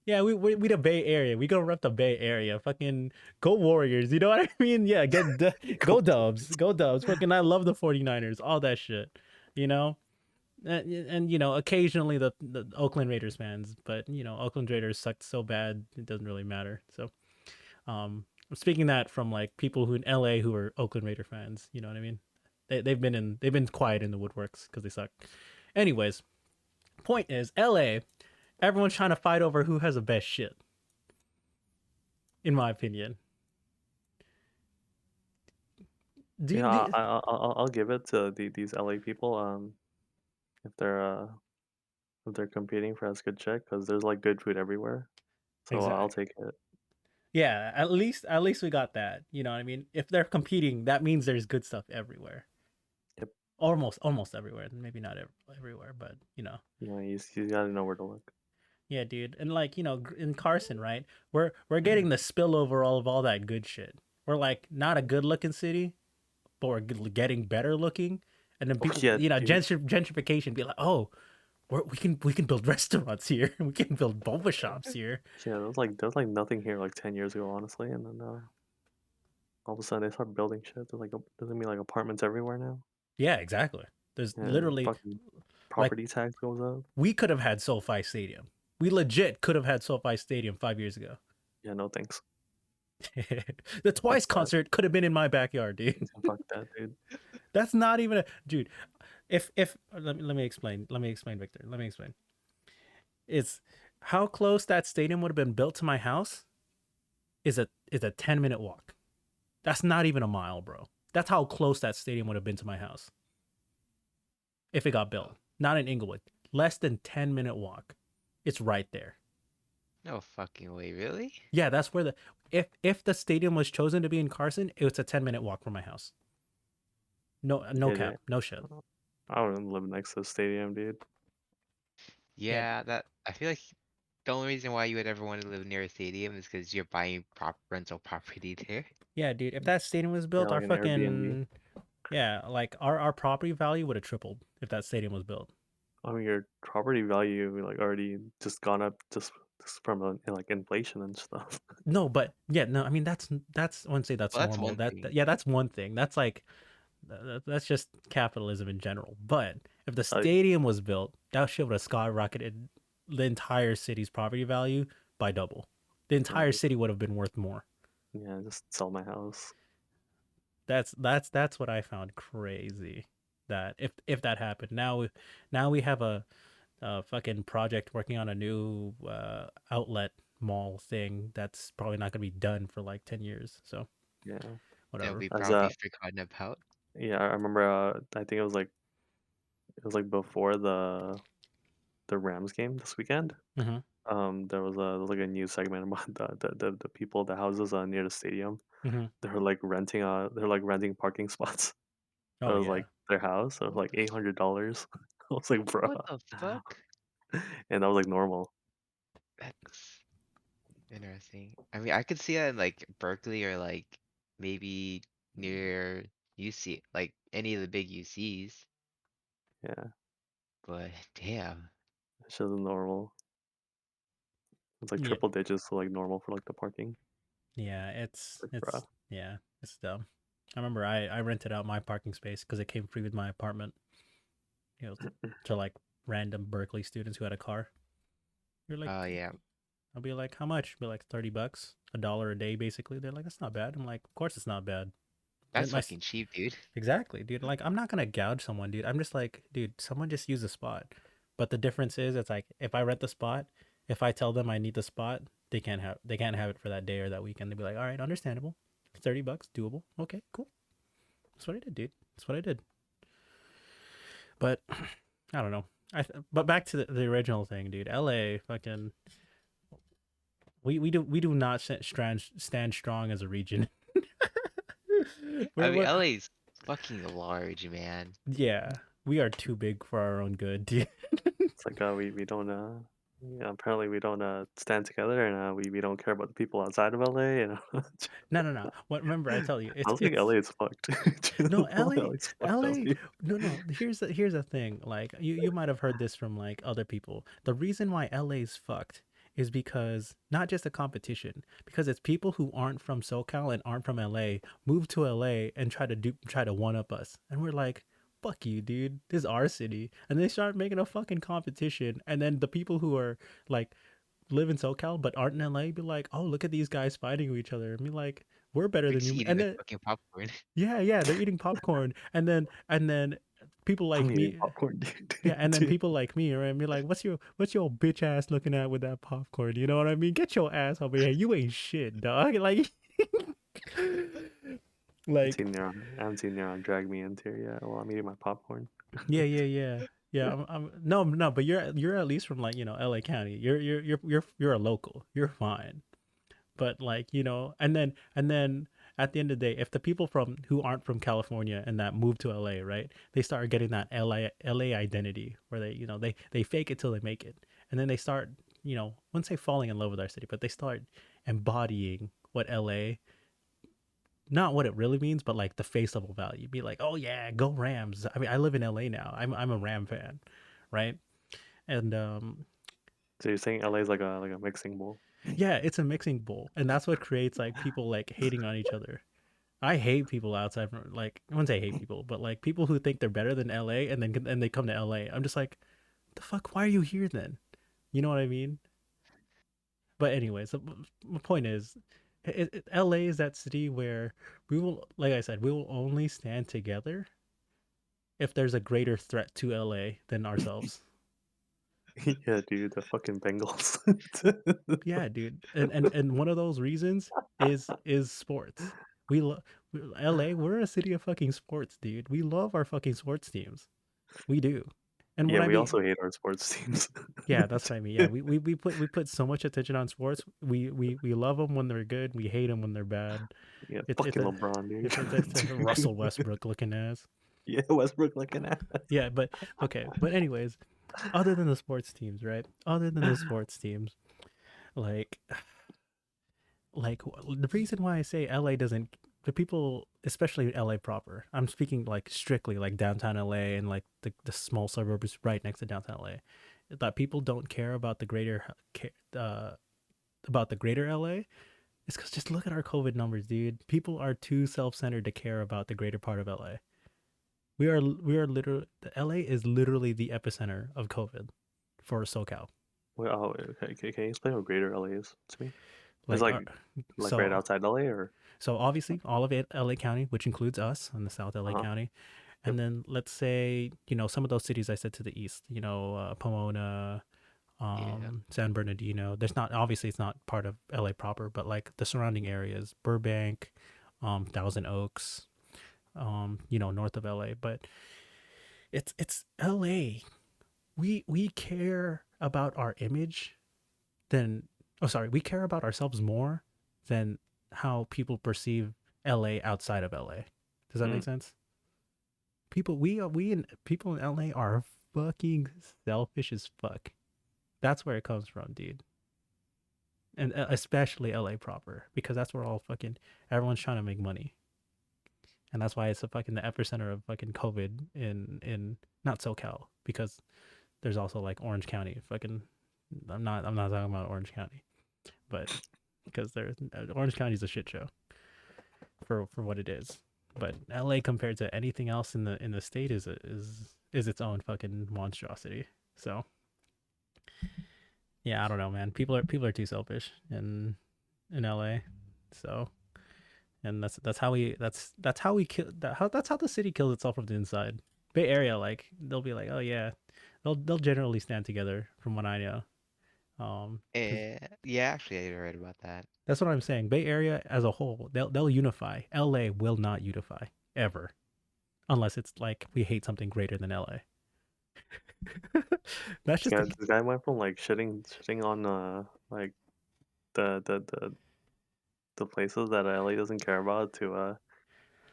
yeah, we the Bay Area. We gonna rep the Bay Area. Fucking go Warriors. You know what I mean? Yeah, go Go Dubs. Go Dubs. Fucking I love the 49ers. All that shit. You know. And occasionally the Oakland Raiders fans, but Oakland Raiders sucked so bad it doesn't really matter. So I'm speaking that from like people who in LA who are Oakland Raider fans. You know what I mean? They've been quiet in the woodworks because they suck. Anyways, point is LA. Everyone's trying to fight over who has the best shit. In my opinion, do, Yeah, do I'll give it to these LA people. If they're competing for as good check, because there's like good food everywhere. So I'll exactly. take it. Yeah, at least we got that. You know what I mean? If they're competing, that means there's good stuff everywhere. Yep. Almost everywhere. Maybe not everywhere, but You gotta know where to look. yeah, dude. And like in Carson, right? We're getting the spillover all of all that good shit. We're like not a good looking city, but we're getting better looking. and then Oh people, yeah, dude. gentrification, be like, oh, we can build restaurants here, we can build boba shops here. Yeah, there was like nothing here like 10 years ago, honestly, and then all of a sudden they start building shit. There's gonna be like apartments everywhere now. Yeah, exactly. There's Yeah, literally fucking like property tax goes up. we could have had SoFi Stadium. We legit could have had SoFi Stadium 5 years ago. Yeah, no thanks. The Fuck Twice that. concert could have been in my backyard, dude. Fuck that, dude. That's not even a dude. If let me explain. Let me explain, Victor. Let me explain. It's how close that stadium would have been built to my house is a 10-minute walk. That's not even a mile, bro. That's how close that stadium would have been to my house if it got built. Not in Inglewood. Less than 10-minute walk. It's right there. No fucking way, really? Yeah, that's where the if the stadium was chosen to be in Carson, it's a 10-minute walk from my house. No Yeah, cap, dude. no shit. I don't even live next to the stadium, dude. Yeah, Yeah, that I feel like the only reason why you would ever want to live near a stadium is because you're buying rental property there. yeah, dude. If that stadium was Yeah, built, our like an Airbnb. fucking yeah, like our property value would have tripled if that stadium was built. I mean, your property value like already just gone up just from like inflation and stuff. No, but yeah, no. I mean, that's I wouldn't say that's Well, that's normal. one thing. Yeah, that's one thing. That's like that's just capitalism in general. But if the I stadium was built, that shit would have skyrocketed the entire city's property value by double. The entire yeah, city would have been worth more. yeah, just sell my house. That's what I found crazy. That if that happened, now we have a fucking project working on a new outlet mall thing that's probably not gonna be done for like 10 years. So Yeah, That whatever. we as probably forgotten about. yeah, I remember. I think it was like before the Rams game this weekend. Hmm. There was like a news segment about the people, the houses near the stadium. Hmm. They're like renting parking spots. It Oh was yeah, like their house. It was like $800. I was like, bro, What the fuck? and that was like normal. That's interesting. I mean, I could see that in like Berkeley or like maybe near UC, like any of the big UCs, Yeah, but damn. it's just normal. It's like yeah, triple digits, so like normal for like the parking. yeah. It's Like, bro, it's yeah, it's dumb. I remember I rented out my parking space because it came free with my apartment. You know, to like random Berkeley students who had a car. You're like, Oh yeah, I'll be like, how much? Be like $30, $1 a day, basically. They're like, that's not bad. I'm like, of course it's not bad. that's My fucking cheap, dude. exactly, dude. Like, I'm not gonna gouge someone, dude. I'm just like, dude, someone just use the spot. But the difference is, it's like if I rent the spot, if I tell them I need the spot, they can't have it for that day or that weekend. They'd be like, all right, understandable. $30, doable. Okay, cool. That's what I did, dude. That's what I did. But I don't know. But back to the original thing, dude. LA, fucking, we do not stand strong as a region. I mean, we're LA's fucking large, man. yeah, we are too big for our own good, dude. it's like we don't yeah, apparently we don't stand together, and we don't care about the people outside of LA. No, no, no. What? Remember, I tell you, I it's don't think it's LA is fucked. no LA, LA's fucked up, LA. dude. No, no. Here's the thing. Like you might have heard this from like other people. The reason why LA's fucked is because not just a competition, because it's people who aren't from SoCal and aren't from LA move to LA and try to one up us, and we're like. Fuck you, dude. This is our city. And they start making a fucking competition. And then the people who are like live in SoCal but aren't in LA be like, oh, look at these guys fighting with each other. And be like, we're better They're than just you. eating And the then fucking popcorn. yeah, they're eating popcorn. And then people I'm like eating me, popcorn, dude. yeah, and then Dude, people like me, right? Be like, what's your bitch ass looking at with that popcorn? You know what I mean? Get your ass over here. You ain't shit, dog. Like, like, I haven't seen Neuron drag me into here yet while I'm eating my popcorn. yeah. No, but you're at least from like LA County. You're a local. You're fine. But like and then at the end of the day, if the people from who aren't from California and that move to LA, right, they start getting that LA identity where they fake it till they make it, and then they start I wouldn't say falling in love with our city, but they start embodying what LA not what it really means, but like the face level value. Be like, oh yeah, go Rams. I mean, I live in LA now. I'm a Ram fan, right? And So you're saying LA is like a mixing bowl? yeah, it's a mixing bowl, and that's what creates like people like hating on each other. I hate people outside from like I wouldn't say hate people, but like people who think they're better than LA and they come to LA. I'm just like, the fuck? Why are you here then? You know what I mean? But anyways, my point is, LA is that city where we will, like I said, we will only stand together if there's a greater threat to LA than ourselves. Yeah, dude, the fucking Bengals. Yeah, dude. And one of those reasons is sports. We love LA. We're a city of fucking sports, dude. We love our fucking sports teams. We do. And what Yeah, I we mean, also hate our sports teams. yeah, that's what I mean. Yeah, we put so much attention on sports. We love them when they're good. We hate them when they're bad. Yeah, It's fucking a LeBron, dude. it's a Russell Westbrook looking ass. Yeah, Westbrook looking at. Yeah, but okay. But anyways, other than the sports teams, right? Other than the sports teams, like the reason why I say LA doesn't the people especially LA proper. I'm speaking like strictly like downtown LA and like the small suburbs right next to downtown LA. That people don't care about uh about the greater LA. It's because just look at our COVID numbers, dude. People are too self-centered to care about the greater part of LA. We are literally the LA is literally the epicenter of COVID for SoCal. Well, oh, okay, can you explain what Greater LA is to me? It's Like like right so outside LA, or so obviously all of it LA County, which includes us in the South LA uh-huh. County, Yep. and then let's say some of those cities I said to the east, Pomona, Yeah. San Bernardino. There's not obviously it's not part of LA proper, but like the surrounding areas, Burbank, Thousand Oaks, north of LA. But it's LA. We care about our image than we care about ourselves more than how people perceive LA outside of LA. Does that make Mm. sense? People in LA are fucking selfish as fuck. That's where it comes from, dude. And especially LA proper because that's where all fucking everyone's trying to make money. And that's why it's a fucking the epicenter of fucking COVID in not SoCal because there's also like Orange County. Fucking I'm not talking about Orange County, but because there's Orange County's a shit show for what it is. But LA compared to anything else in the state is its own fucking monstrosity. So yeah, I don't know, man. People are too selfish in LA. So and that's how we kill that's how the city kills itself from the inside. Bay Area, like they'll be like, oh yeah, they'll generally stand together from what I know. Because Yeah, actually, I read about that. that's what I'm saying. Bay Area as a whole, they'll unify. LA will not unify ever, unless it's like we hate something greater than LA. That's just This guy went from like shitting on like the places that LA doesn't care about to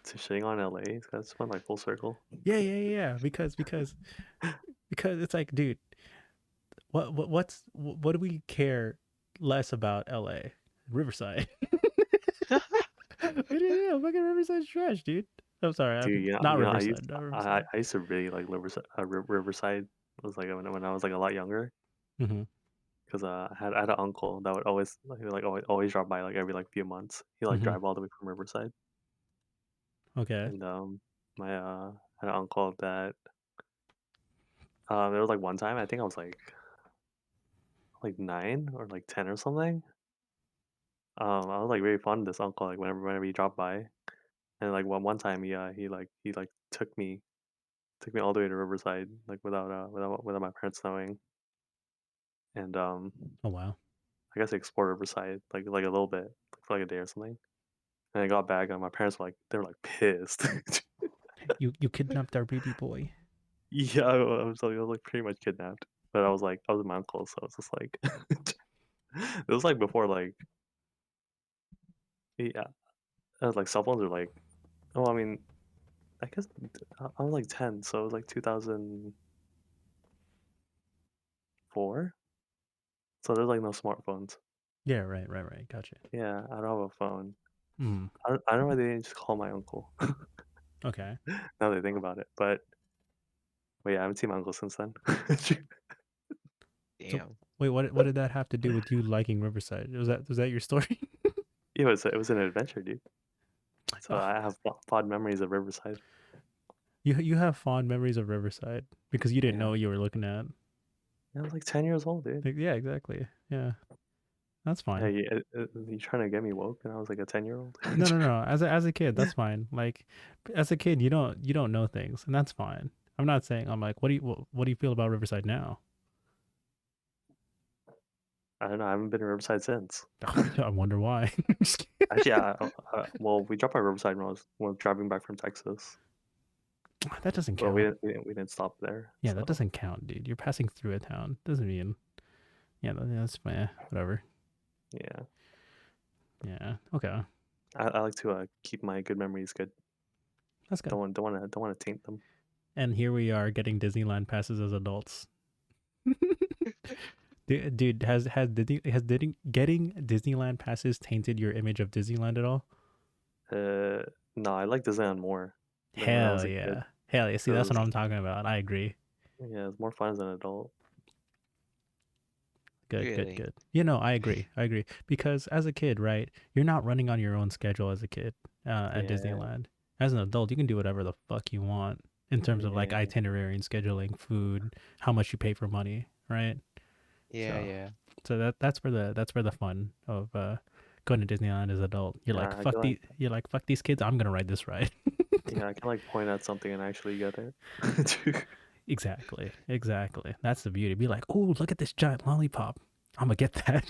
shitting on LA. This guy just went like full circle. yeah. Because it's like, dude, what do we care less about LA? Riverside. Yeah, fucking Riverside's trash, dude. I'm sorry, Dude, not I used Riverside, not Riverside. I used to really like Riverside. It was like when I was like a lot younger, Hmm. because I had an uncle that would always like, he would, like always drop by like every like few months. He like Hmm. drive all the way from Riverside, Okay. and my had an uncle that there was like one time I think I was like 9 or like 10 or something. I was like very fond of this uncle like whenever he dropped by, and like one time he like took me all the way to Riverside like without my parents knowing, and Oh wow. I guess I explored Riverside like a little bit like, for like a day or something. And I got back and my parents were like they were like pissed. You kidnapped our baby boy. Yeah, I was like pretty much kidnapped. But I was with my uncle, so it's just like it was like before like yeah, like cell phones are like oh I mean I guess I was like 10, so it was like 2004. So there's like no smartphones. Yeah, right. Gotcha. Yeah, I don't have a phone. Mm, I don't know why they didn't just call my uncle. okay. Now that I think about it, but yeah, I haven't seen my uncle since then. So Damn. wait, what did that have to do with you liking Riverside? Was that your story? Yeah, it was an adventure, dude. So Oh, I have fond memories of Riverside. you have fond memories of Riverside because you didn't Yeah, know what you were looking at. I was like 10 years old, dude. Like, yeah, exactly. Yeah, that's Yeah, fine. you trying to get me woke, and I was like a 10-year-old. No, no, no. As a kid, that's fine. Like, as a kid, you don't know things, and that's fine. I'm not saying I'm like, what do you feel about Riverside now? I don't know. I haven't been to Riverside since. I wonder why. Just Actually, well, we dropped by Riverside when I was driving back from Texas, that doesn't but we count. didn't we didn't, we didn't stop there. Yeah, that So doesn't count, dude. You're passing through a town. Doesn't mean. Yeah, that's whatever. yeah, Yeah. Okay. I like to keep my good memories good. That's good. Don't want to taint them. And here we are getting Disneyland passes as adults. Dude, getting Disneyland passes tainted your image of Disneyland at all? Uh, no, I like Disneyland more than when I was Hell a kid yeah. Hell yeah. See, that's what because I'm talking about. I agree. yeah, it's more fun as an adult. Good, good, Really? good. I agree. I agree. Because as a kid, right, you're not running on your own schedule as a kid at Yeah, Disneyland. As an adult, you can do whatever the fuck you want in terms of like yeah, itinerary and scheduling, food, how much you pay for money, right? Yeah, So, yeah. that's where the fun of going to Disneyland as an adult. You're like yeah. I can like fuck these kids. I'm gonna ride this ride. yeah, I can like point at something and actually get it. Exactly, exactly. That's the beauty. Be like, oh, look at this giant lollipop. I'm gonna get that.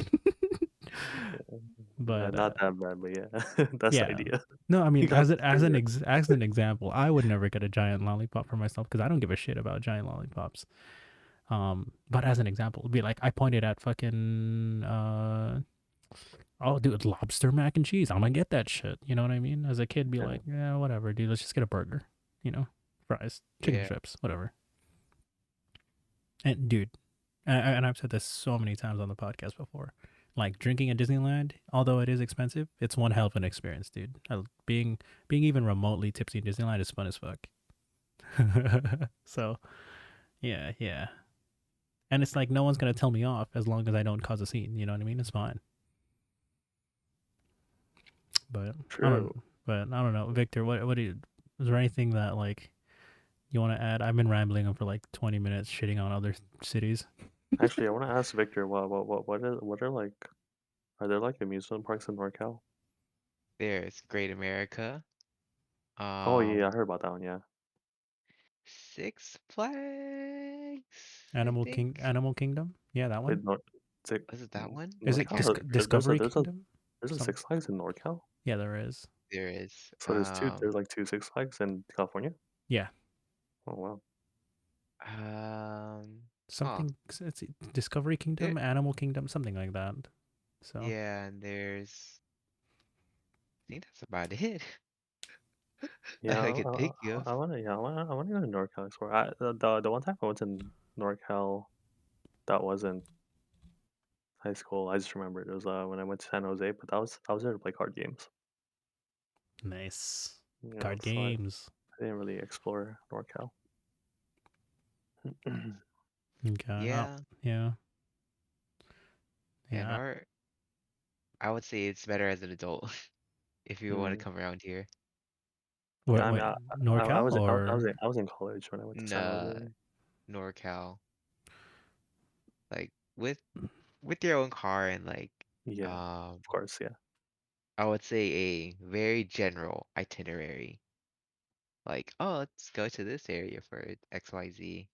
Yeah, But not that bad, but yeah, that's the yeah. idea. No, I You mean, got the spirit. as an example, I would never get a giant lollipop for myself because I don't give a shit about giant lollipops. But as an example, it'd be like I pointed at fucking oh, dude, lobster mac and cheese. I'm gonna get that shit. You know what I mean? As a kid, be Yeah, like, yeah, whatever, dude. Let's just get a burger. Fries, chicken Yeah. strips, whatever. And dude, and I've said this so many times on the podcast before. Like drinking at Disneyland, although it is expensive, it's one hell of an experience, dude. Being even remotely tipsy in Disneyland is fun as fuck. So yeah, yeah. And it's like no one's gonna tell me off as long as I don't cause a scene. You know what I mean? It's fine. But I true. don't. But I don't know, Victor. What do you? Is there anything that like you want to add? I've been rambling on for like 20 minutes, shitting on other cities. Actually, I want to ask Victor, what are like, are there like amusement parks in NorCal? There's Great America. Oh yeah, I Um, heard about that one. Yeah, Six Flags, I think. Animal Kingdom. Yeah, that wait, one. is it Was it that one? I Is it can't NorCal? remember. Discovery Kingdom? There's a Some. Six Flags in NorCal. Yeah, there is. There is. So there's like two Six Flags in California. Yeah, Oh wow. Huh. something. It's Discovery There, Kingdom, Animal Kingdom, something like that. So yeah, and I think that's about it Yeah, that I could think of. I wanna yeah I wanna go to NorCal explore. The one time I went to NorCal that wasn't high school. I just remembered it was when I went to San Jose, but I was there to play card games. nice. You know, Card so I games. didn't really explore NorCal. Okay. Oh, Yeah, yeah. and Yeah. art. I would say it's better as an adult if you want to Mm. come around here. Yeah, I mean, Wait, NorCal or I was in college when I went to San Nah, Jose. NorCal, like with your own car and like Yeah, um, of course, yeah. I would say a very general itinerary. Like, oh, let's go to this area for XYZ.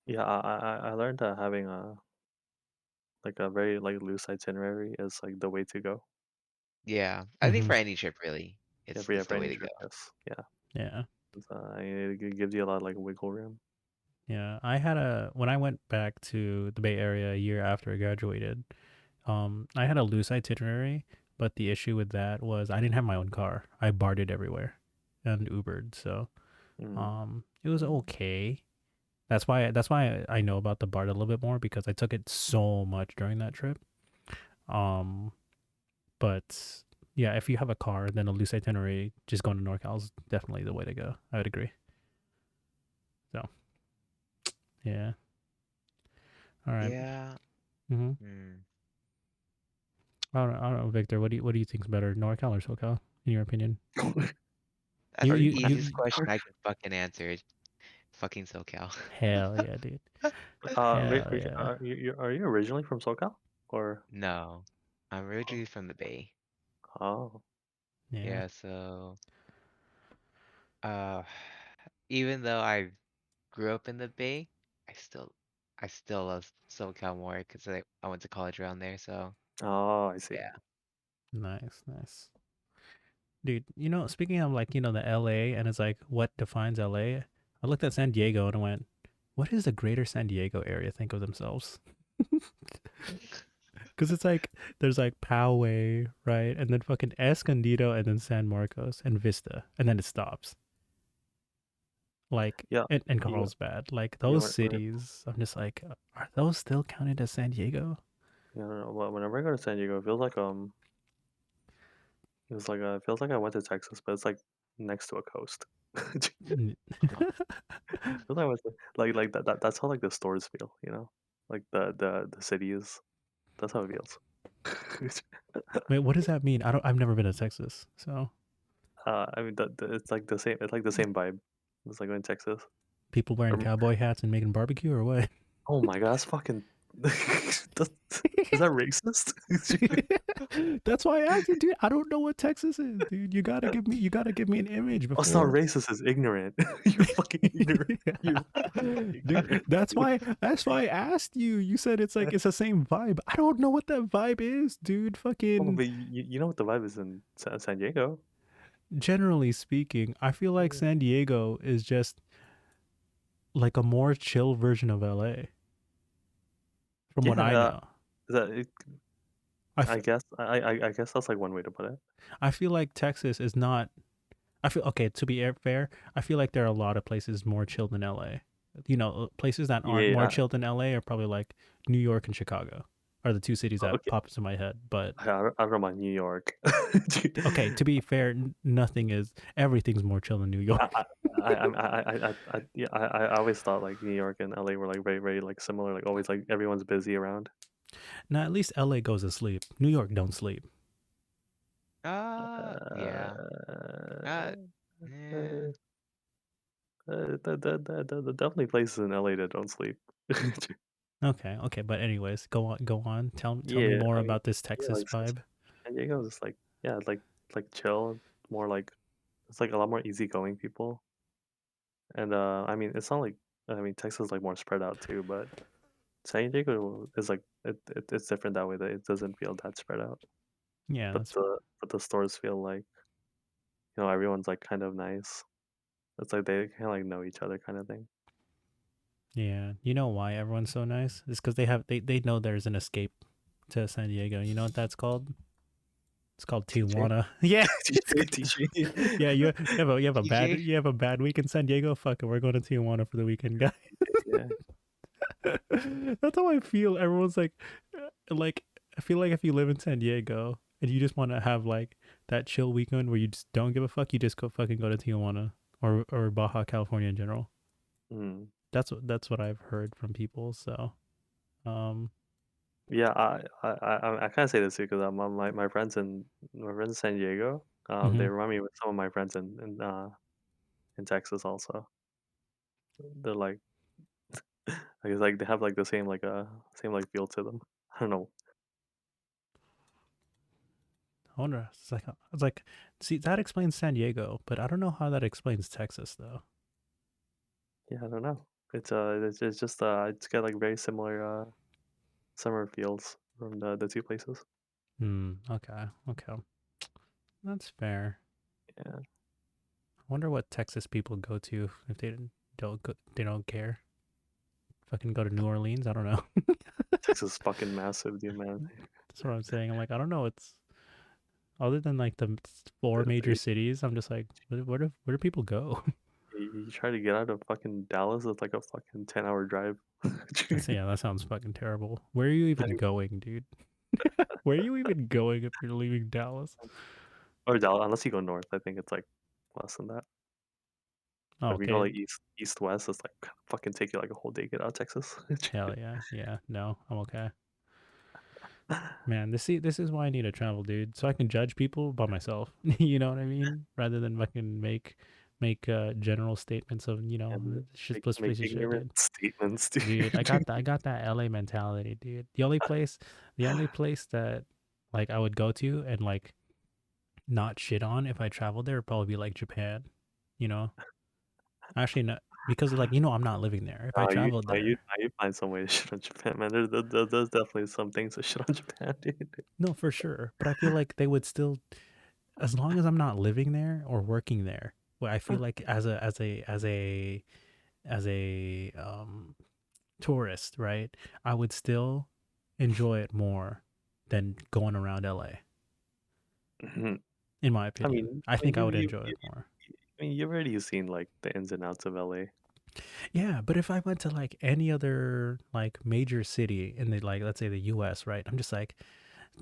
Yeah, I learned that having a very like loose itinerary is like the way to go. Yeah, I think hmm for any trip really, Yeah, it's for the way any to go. trip, yes. Yeah. yeah. It gives you a lot of like wiggle room. Yeah. I had when I went back to the Bay Area a year after I graduated, I had a loose itinerary, but the issue with that was I didn't have my own car. I bartered everywhere and Ubered, so Mm. it was okay. That's why I know about the BART a little bit more because I took it so much during that trip. Um, but yeah, if you have a car, then a loose itinerary, just going to NorCal is definitely the way to go. I would agree. So yeah, all right. Yeah. Mm-hmm. Hmm. I don't know, Victor. What do you think's better, NorCal or SoCal, in your opinion? That's the Are easiest you question I can fucking answer. Fucking SoCal. hell yeah, dude. Hell yeah. are you originally from SoCal? Or No. I'm oh, originally from the Bay. oh Yeah. Yeah, so uh even though I grew up in the Bay, I still I still love SoCal more because I went to college around there, so oh, I see. yeah. Nice, nice. Dude, speaking of like, the LA and it's like what defines LA, I looked at San Diego and I went, what does the greater San Diego area think of themselves? Because it's like, there's like Poway, right? And then fucking Escondido and then San Marcos and Vista. And then it stops. Like, Yeah, and you Carlsbad. Like, you those when cities, I'm just like, are those still counted as San Diego? you know, whenever I go to San Diego, it feels like it feels like I went to Texas, but it's like next to a coast. N- Feels like I was like that's how like the stores feel, you know? Like the cities. That's how it feels. Wait, what does that mean? I've never been to Texas. So I mean it's like the same. It's like the same vibe. It's like in Texas. people wearing Or, cowboy hats and making barbecue or what? oh my god, that's fucking. that's, is that racist? That's why I asked you, dude. I don't know what Texas is, dude. You gotta give me an image Oh, it's not before. racist. It's ignorant. You're fucking ignorant. You're fucking Dude, that's why I asked you. You said it's like it's the same vibe. I don't know what that vibe is, dude. Oh, Fucking but you know what the vibe is in San Diego? generally speaking, I feel like San Diego is just like a more chill version of LA, from what Yeah, I know. that it, I, f- I guess that's like one way to put it. I feel like Texas is not. I feel okay. To be fair, I feel like there are a lot of places more chill than LA. Places that aren't more Yeah. chill than LA are probably like New York and Chicago are the two cities that Okay. pop into my head. But I don't know about New York. okay, to be fair, everything's more chill than New York. I yeah, I always thought like New York and LA were like very, very like similar, like always like everyone's busy around. Now at least LA goes to sleep. New York don't sleep. Yeah. Uh, Uh, eh. uh, definitely places in LA that don't sleep. Okay, okay, but anyways, go on. Tell me Yeah, more I mean, about this yeah, Texas like vibe. San Diego is like yeah, like chill, more like it's like a lot more easygoing people. And I mean, it's not like I mean Texas is like more spread out too, but San Diego is like it's different that way that it doesn't feel that spread out. Yeah, But the stores feel like everyone's like kind of nice. It's like they kind of like know each other kind of thing. yeah. You know why everyone's so nice? It's because they know there's an escape to San Diego. You know what that's called? It's called TJ, Tijuana. Yeah, it's TJ, TJ. yeah. TJ? You have a bad week in San Diego. Fuck it, we're going to Tijuana for the weekend, guys. Yeah. That's how I feel. Everyone's like I feel like if you live in San Diego and you just want to have like that chill weekend where you just don't give a fuck, you just go to Tijuana or Baja California in general. Mm. That's what I've heard from people. So, um, Yeah, I kind of say this too because my friends in San Diego. They mhm. remind me of some of my friends in Texas also. They're like I guess like they have like the same like feel to them. I don't know. I wonder. It's like, see, that explains San Diego, but I don't know how that explains Texas though. Yeah, I don't know. It's just it's got like very similar summer feels from the two places. Hmm. Okay. Okay. That's fair. Yeah, I wonder what Texas people go to if they don't care. Fucking go to New Orleans. I don't know. Texas is fucking massive, dude, man. That's what I'm saying. I'm like, I don't know. It's other than like the four major Like, cities. I'm just like, where do people go? you try to get out of fucking Dallas, it's like a fucking 10-hour drive. Yeah, that sounds fucking terrible. Where are you Not even going, dude? Where are you even going if you're leaving Dallas? Or Dallas, unless you go north, I think it's like less than that. Oh, But if you go okay. like east west, it's like fucking take you like a whole day to get out of Texas. Hell yeah. Yeah. No, I'm okay. Man, this is why I need to travel, dude. So I can judge people by myself. You know what I mean? Rather than fucking make general statements of, And this make place is shit, ignorant dude. statements, Dude, I dude. got I got that LA mentality, dude. The only place that like I would go to and like not shit on if I traveled there would probably be like Japan. You know, actually, not because like I'm not living there. If I traveled there, You find some way to shit on Japan, man. There's definitely some things to shit on Japan, dude. no, for sure. But I feel like they would still, as long as I'm not living there or working there. Well, I feel like as a tourist, right? I would still enjoy it more than going around LA. Mhm. In my opinion, I I mean, think I would enjoy it more. you've already seen like the ins and outs of LA. Yeah, but if I went to like any other like major city in the like let's say the US, right? I'm just like,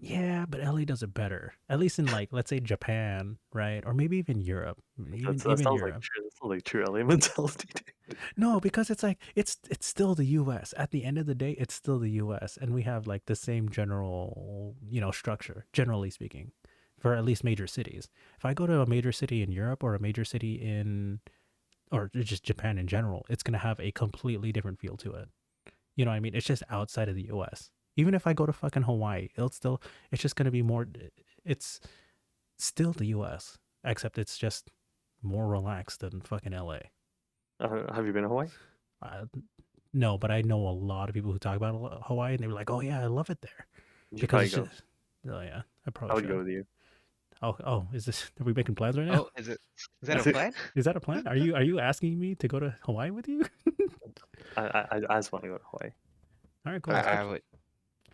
yeah, but LA does it better. At least in like let's say Japan, right? Or maybe even Europe. That Even sounds like Europe. true. That sounds like true LA mentality, dude. No, because it's like it's still the US. At the end of the day, it's still the US and we have like the same general, structure, generally speaking, for at least major cities. If I go to a major city in Europe or a major city in or just Japan in general, it's going to have a completely different feel to it. You know what I mean? It's just outside of the US. Even if I go to fucking Hawaii, it's just going to be more, it's still the US, except it's just more relaxed than fucking LA. Have you been to Hawaii? Uh, no, but I know a lot of people who talk about Hawaii and they were like, oh yeah, I love it there. You should Because probably it's go. just, oh yeah, I I probably would go should. with you. Oh, are we making plans right now? Oh, is that a plan? Is that a plan? Are you asking me to go to Hawaii with you? I just want to go to Hawaii. All right, cool. I, Let's I catch. would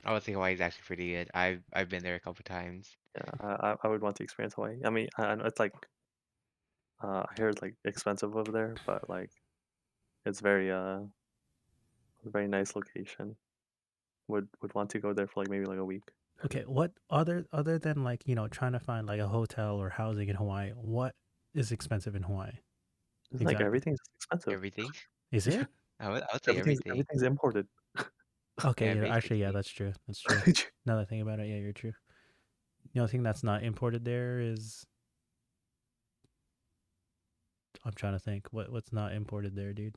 I would say Hawaii is actually pretty good. I've been there a couple times. Yeah, I would want to experience Hawaii. I mean, I know it's like I hear it's like expensive over there, but like it's a very nice location. Would want to go there for like maybe like a week. Okay, what other than like, trying to find like a hotel or housing in Hawaii, what is expensive in Hawaii? It's like Exactly. everything's expensive. Everything. Is Yeah, it? I would say everything. everything's imported. Okay, Yeah, yeah, actually, yeah, basically. that's true. That's true. Now that I think about it, yeah, you're true. The only thing that's not imported there is I'm trying to think what's not imported there, dude.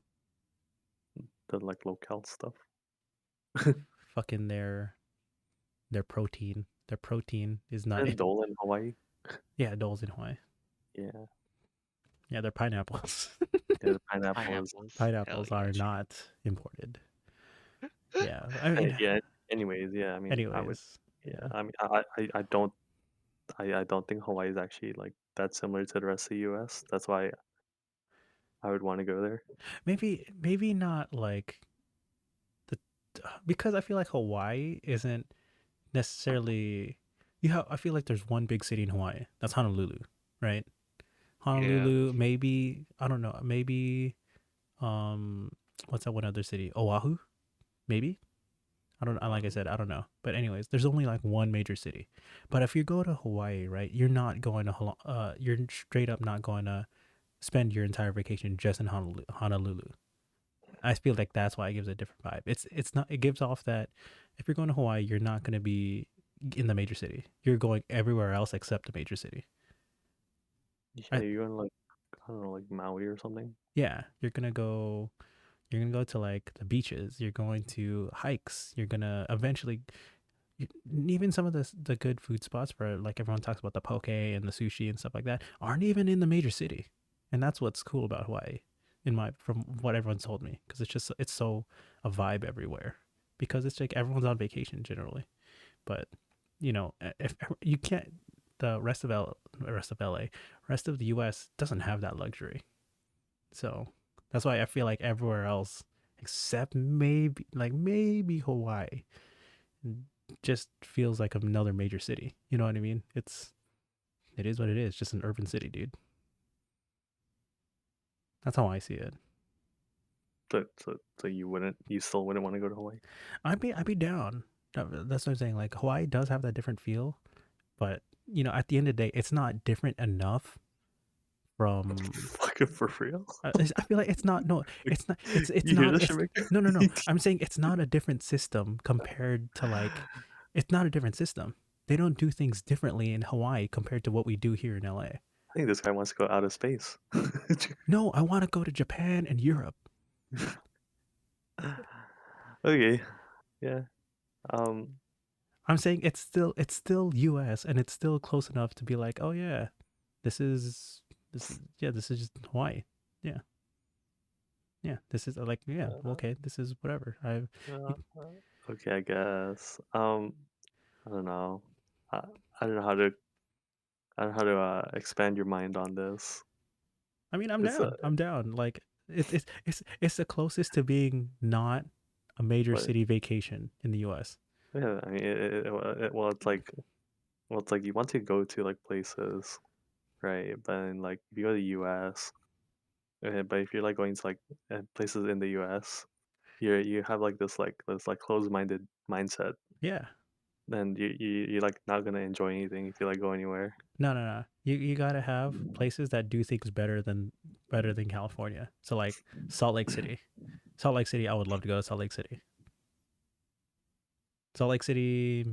The like locale stuff. Fucking their protein. Their protein is not And Dole in Hawaii. yeah, doles in Hawaii. Yeah, Yeah, they're pineapples. yeah, the pineapple is. Pineapples. Hell Pineapples yeah. are not imported. Yeah, I mean, Yeah. Anyways, yeah. I mean, I would. anyways, Yeah. yeah. I mean, I don't think Hawaii is actually like that similar to the rest of the U.S. That's why I would want to go there. Maybe not like the because I feel like Hawaii isn't necessarily I feel like there's one big city in Hawaii. That's Honolulu, right? Yeah. Honolulu, maybe I don't know, maybe um what's that one other city? Oahu, maybe? I don't like I said, I don't know. But anyways, there's only like one major city. But if you go to Hawaii, right? You're not going to you're straight up not going to spend your entire vacation just in Honolulu. I feel like that's why it gives a different vibe. It's not it gives off that if you're going to Hawaii, you're not going to be in the major city. You're going everywhere else except the major city. Yeah, I you're going like I don't know, like Maui or something. yeah, you're going to go to like the beaches, you're going to hikes, you're going to eventually even some of the good food spots where like everyone talks about the poke and the sushi and stuff like that aren't even in the major city. And that's what's cool about Hawaii in my from what everyone's told me because it's so a vibe everywhere because it's like everyone's on vacation generally. But if you can't the rest of LA, rest of the US doesn't have that luxury. So that's why I feel like everywhere else except maybe Hawaii just feels like another major city. You know what I mean? It is what it is, just an urban city, dude. That's how I see it. So you still wouldn't want to go to I'd be down. That's what I'm saying. Like Hawaii does have that different feel, but at the end of the day, it's not different enough from. Fucking for real? I feel like it's not. No, it's not. It's You hear not. this shit, It's Rick? no, no, no. I'm saying it's not a different system compared to like. It's not a different system. They don't do things differently in Hawaii compared to what we do here in LA. I think this guy wants to go out of space. No, I want to go to Japan and Europe. Okay, yeah. Um, I'm saying it's still U.S. and it's still close enough to be like, oh yeah, this is just Hawaii. Yeah, yeah. This is like yeah. uh, Okay, this is whatever. I uh, okay, I guess. I don't know. I, I don't know how to. I don't know how to expand your mind on this. I mean, I'm It's down. I'm down. Like it's the closest to being not a major but city vacation in the U.S. yeah, I mean, well, it's like you want to go to like places, right? But then, like, if you go to the U.S., but if you're like going to like places in the U.S., you have like this closed-minded mindset. Yeah. Then you're like not gonna enjoy anything if you like go anywhere. No, no, no. You gotta have places that do things better than California. So like Salt Lake City. Salt Lake City, I would love to go to Salt Lake City. Salt Lake City,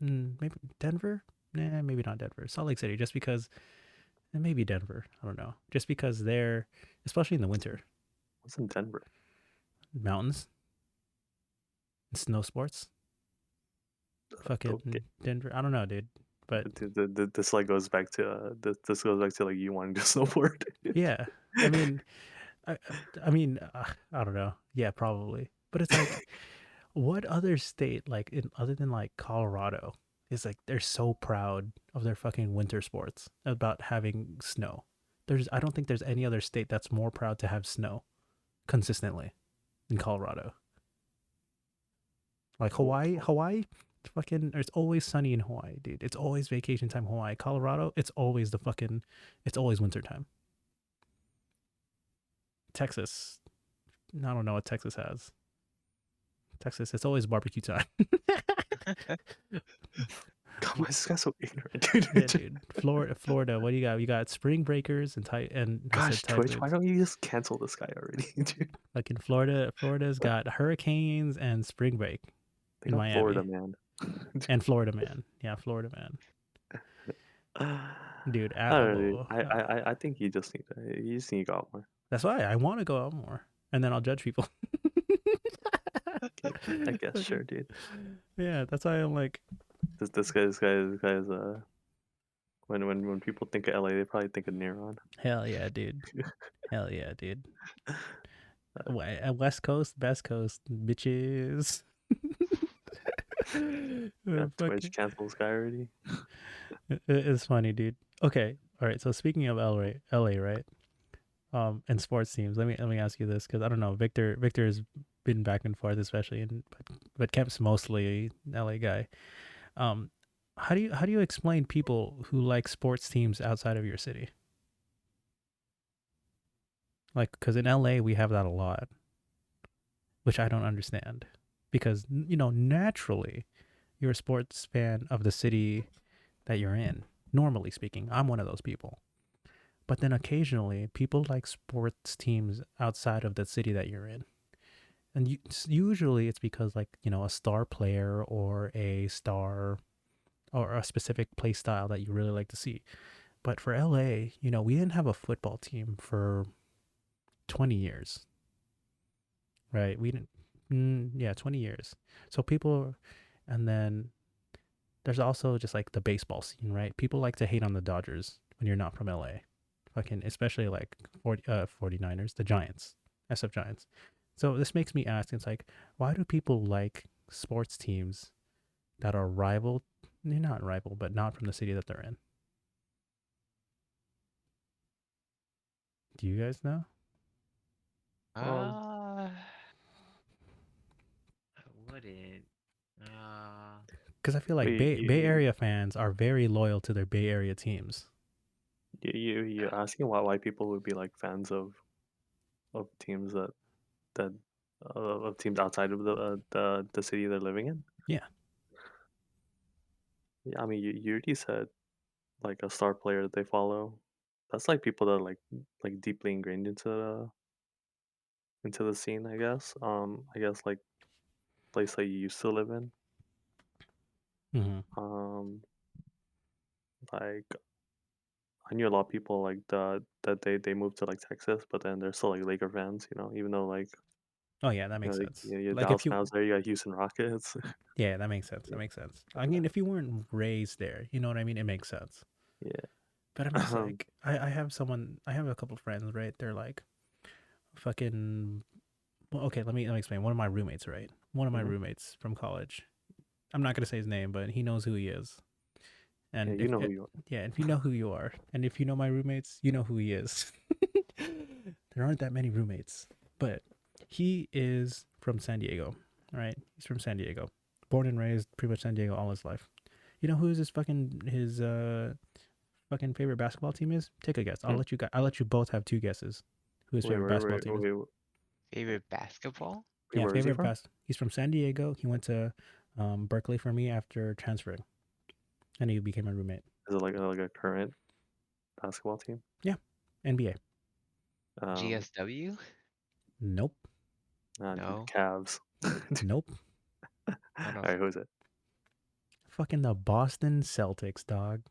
maybe Denver. Nah, maybe not Denver. Salt Lake City, just because. And maybe Denver. I don't know. Just because they're, especially in the winter, What's in Denver? mountains, and snow sports. Okay, Fucking Denver. I don't know, dude. But this like goes back to this goes back to like you wanting to snowboard. yeah, I mean, I, I mean, I don't know. Yeah, probably. But it's like, what other state, like, other than like Colorado, is like they're so proud of their fucking winter sports about having snow. I don't think there's any other state that's more proud to have snow consistently than Colorado. Like Oh, Hawaii, fucking, it's always sunny in Hawaii, dude. It's always vacation time Hawaii. Colorado, it's always winter time. Texas, I don't know what Texas has. Texas, it's always barbecue time. God, why is this guy so ignorant, Yeah, dude? dude. Florida. What do you got? You got spring breakers and I said Gosh, Twitch, why typhoons. don't you just cancel this guy already, dude? Like in Florida, Florida's got hurricanes and spring break They in got Florida, Miami man. and Florida man. Yeah, Florida man. I Dude, don't know, dude. I think you just need to go out more. that's why I want to go out more, and then I'll judge people. Okay, I guess sure, Fucking- dude. yeah, that's why I'm like, This guy's when people think of LA, they probably think of Neuron. hell yeah, dude. Hell yeah, dude. West Coast, best coast, bitches. Yeah, Twitch Fucking, cancels guy already. it's funny, dude. Okay, all right. So speaking of LA, right? And sports teams. Let me ask you this because I don't know. Victor has been back and forth, especially but Kemp's mostly LA guy. Um, how do you explain people who like sports teams outside of your city? Like, because in LA we have that a lot, which I don't understand. Because naturally, you're a sports fan of the city that you're in. Normally speaking, I'm one of those people. But then occasionally, people like sports teams outside of the city that you're in. And usually it's because, like, a star player or a star or a specific play style that you really like to see. But for LA, we didn't have a football team for 20 years, right? We didn't, yeah, 20 years. So people, and then there's also just like the baseball scene, right? People like to hate on the Dodgers when you're not from LA. Fucking, especially like 49ers, the Giants, SF Giants. So this makes me ask, it's like, why do people like sports teams that are rival? They're not rival, but not from the city that they're in. Do you guys know? Um, I wouldn't. Uh, Because I feel like wait, Bay Area fans are very loyal to their Bay Area teams. you're asking why people would be like fans of teams that of teams outside of the city they're living in? Yeah. Yeah, I mean you already said. like a star player that they follow. That's like people that are like deeply ingrained into the scene, I guess. I guess like place that you used to live in. Hmm. Um, like I knew a lot of people like that they moved to like Texas, but then they're still like Laker fans, even though like Oh yeah, that makes like, sense. you Like if Dallas you, fans there, you got Houston Rockets. yeah, that makes sense. That Yeah, makes sense. I mean, if you weren't raised there, you know what I mean. It makes sense. yeah. But I'm just like, I have someone, I have a couple of friends, right? They're like fucking. Well, okay, let me explain. One of my roommates, right? One of my Mhm. roommates from college. I'm not gonna say his name, but he knows who he is. Yeah, And you if know who you are. yeah, if you know who you are, and if you know my roommates, you know who he is. There aren't that many roommates, but he is from San Diego, right? He's from San Diego, born and raised pretty much San Diego all his life. You know who his fucking favorite basketball team is? Take a guess. Hmm? I'll let you both have two guesses. Who his Wait, favorite wait, basketball wait, team is? wait, Favorite basketball? wait, Yeah, where is he favorite from? best. He's from San Diego. He went to Berkeley for me after transferring, and he became a roommate. Is it like a current basketball team? Yeah, NBA. Um, GSW? Nope, dude, No. Cavs. nope. I don't All know. right, who is it? Fucking the Boston Celtics, dog.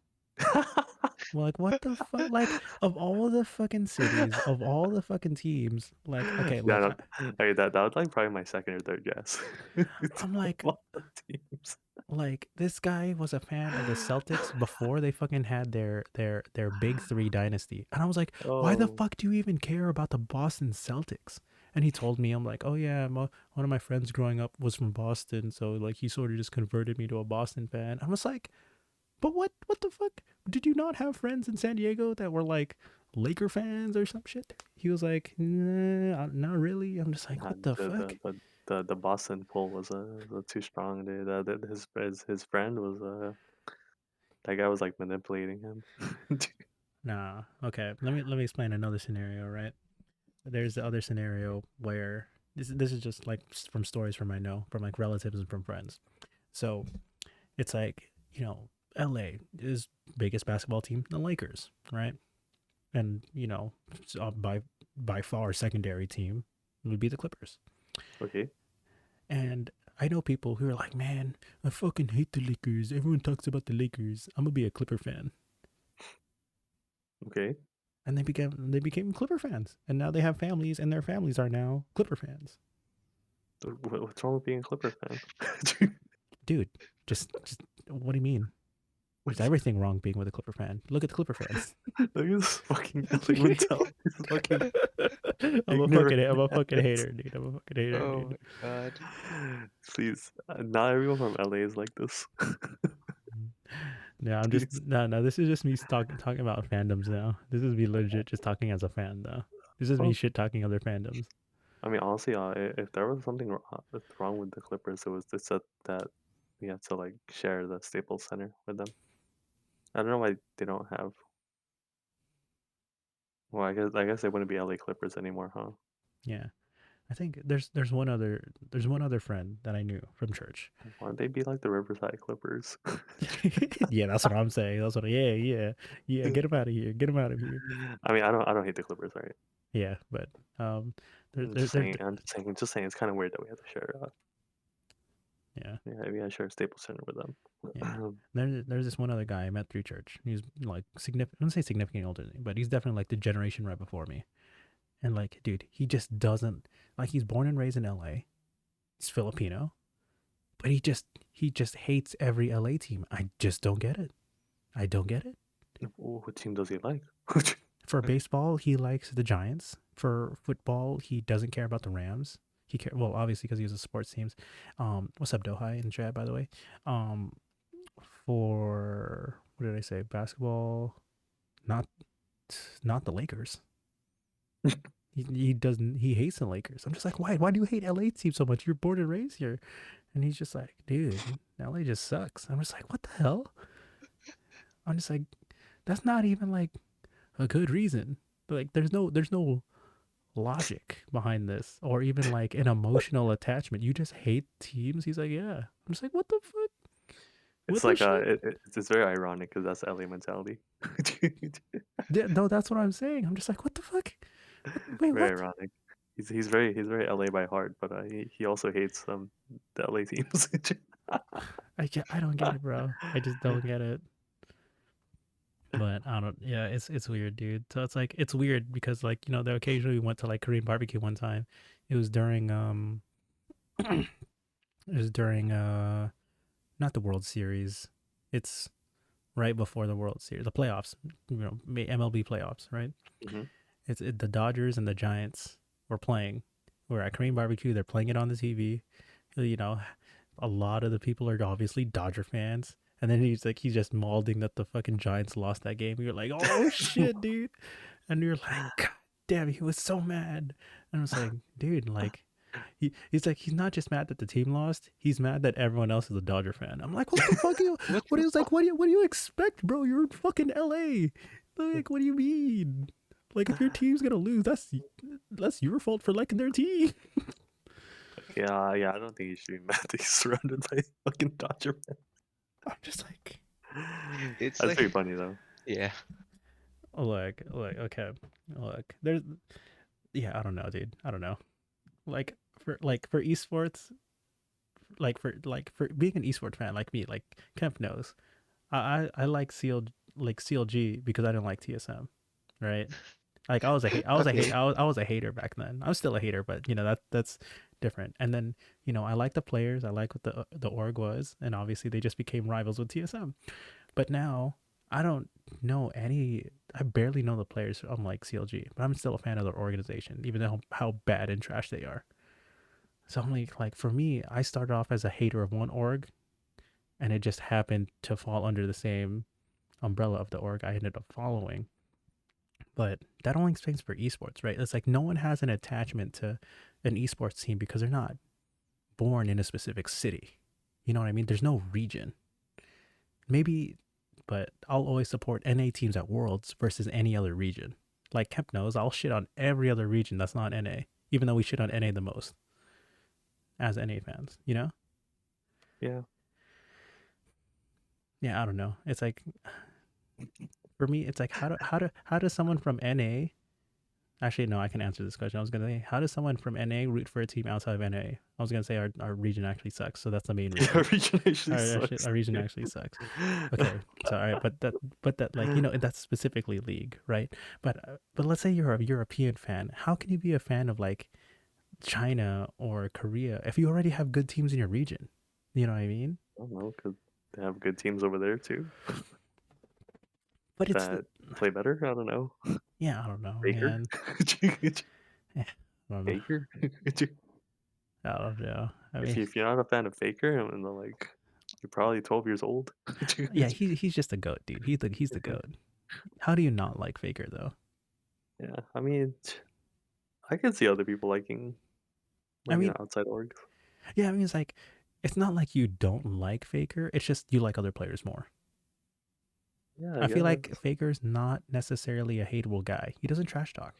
Well, like, what the fuck? Like, of all the fucking cities, of all the fucking teams, like, okay, Yeah, look, no, okay, that was like probably my second or third guess. I'm Of like, all the teams. this guy was a fan of the Celtics before they fucking had their big three dynasty, and I was like, why the Oh, fuck do you even care about the Boston Celtics? And he told me, I'm like, oh yeah, one of my friends growing up was from Boston, so like he sort of just converted me to a Boston fan. I was like, but what the fuck? Did you not have friends in San Diego that were like Laker fans or some shit? He was like, nah, not really. I'm just like, nah, what the fuck? the Boston pull was too strong, dude. His friend was that guy was like manipulating him. Nah. Okay. Let me explain another scenario, right? There's the other scenario where this is just like from stories from I know, from like relatives and from friends. So it's like, LA is biggest basketball team, the Lakers, right? And by far secondary team would be the Clippers. Okay, And I know people who are like, man, I fucking hate the Lakers. Everyone talks about the Lakers. I'm gonna be a Clipper fan. okay. And they became Clipper fans. And now they have families and their families are now Clipper fans. What's wrong with being a Clipper fan? Dude, just what do you mean? There's What? everything wrong being with a Clipper fan. Look at the Clipper fans. Look at this fucking LA mentality. This fucking ignorant I'm a fucking ass. hater, dude. I'm a fucking hater, Oh dude. my God. Please, not everyone from LA is like this. No, I'm just Please. no. This is just me talking about fandoms now. This is me legit just talking as a fan though. This is me Oh, shit talking other fandoms. I mean, honestly, if there was something wrong with the Clippers, it was just that we had to like share the Staples Center with them. I don't know why they don't have. Well, I guess they wouldn't be LA Clippers anymore, huh? Yeah, I think there's one other friend that I knew from church. Why don't they be like the Riverside Clippers? Yeah, that's what I'm saying. Yeah. Get him out of here. Get him out of here. I mean, I don't hate the Clippers, right? Yeah, but um, there, I'm there, just there, saying. I'm just saying. It's kind of weird that we have to share. yeah, Yeah, we had to share Staples Center with yeah. them. There's this one other guy I met through church. He's like significant. I don't say significantly older than me, but he's definitely like the generation right before me. And like, dude, he just doesn't like. He's born and raised in L.A. He's Filipino, but he just hates every LA team. I just don't get it. I don't get it. What team does he like? For baseball, he likes the Giants. For football, he doesn't care about the Rams. Well, obviously because he was a sports teams. What's up, Dohai and Chad, by the way. Um, for what did I say? Basketball, not not the Lakers. He doesn't. He hates the Lakers. I'm just like, why? Why do you hate LA team so much? You're born and raised here, and he's just like, dude, LA just sucks. I'm just like, what the hell? I'm just like, that's not even like a good reason. Like, there's no logic behind this, or even like an emotional attachment. You just hate teams. He's like, yeah. I'm just like, what the fuck? What It's the like shit? it's very ironic because that's LA mentality. No, that's what I'm saying. I'm just like, what the fuck? Wait, Very what? ironic. He's very LA by heart, but he also hates the LA teams. I don't get it, bro. I just don't get it. But I don't. Yeah, it's weird, dude. So it's like it's weird because like there occasionally we went to like Korean barbecue one time. It was during it was during not the World Series. It's right before the World Series, the playoffs. MLB playoffs, right? Mhm. The Dodgers and the Giants were playing. We're at Korean barbecue. They're playing it on the TV. You know, a lot of the people are obviously Dodger fans. And then he's just mauling that the fucking Giants lost that game. You're like, oh shit, dude. And you're like, God damn, he was so mad. And I was like, dude, like he's like he's not just mad that the team lost, he's mad that everyone else is a Dodger fan. I'm like, what the fuck are you What what the is like fuck? what do you expect, bro? You're in fucking LA. Like, what do you mean? Like if your team's gonna lose, that's your fault for liking their team. Yeah. I don't think he should be mad that he's surrounded by fucking Dodger I'm just like, fans. It's That's like, pretty funny though. yeah. okay. Look, there's yeah, I don't know, dude. I don't know. For esports, for being an esports fan like me, like Kemp knows, I like CLG because I didn't like TSM, right? Like Okay. I was a hater back then. I'm still a hater, but that's different. And then I like the players, I like what the org was, and obviously they just became rivals with TSM. But now I don't know any. I barely know the players on like CLG, but I'm still a fan of their organization, even though how bad and trash they are. So I'm like for me, I started off as a hater of one org, and it just happened to fall under the same umbrella of the org I ended up following. But that only explains for esports, right? It's like no one has an attachment to an esports team because they're not born in a specific city. You know what I mean? There's no region. Maybe, but I'll always support NA teams at Worlds versus any other region. Like Kemp knows, I'll shit on every other region that's not NA, even though we shit on NA the most as NA fans, you know? Yeah. Yeah, I don't know. It's like for me, it's like how does someone from NA actually no, I can answer this question. I was gonna say, how does someone from NA root for a team outside of NA? I was gonna say our region actually sucks, so that's the main Yeah, reason. region actually sucks. Our region actually sucks. Okay, so all right, but like that's specifically league, right? But let's say you're a European fan. How can you be a fan of like China or Korea if you already have good teams in your region? You know what I mean? I don't know, because they have good teams over there too But it's that play better. I don't know. yeah, I don't know, Baker? man. Yeah, I don't know. Faker? I don't know. I If mean, you're not a fan of Faker, and then like you're probably 12 years old. yeah, he's just a goat, dude. He's the goat. How do you not like Faker though? Yeah, I mean, I can see other people liking I mean, outside orgs. yeah, I mean it's not like you don't like Faker. It's just you like other players more. Yeah, I I feel like guess. Faker's not necessarily a hateable guy. He doesn't trash talk.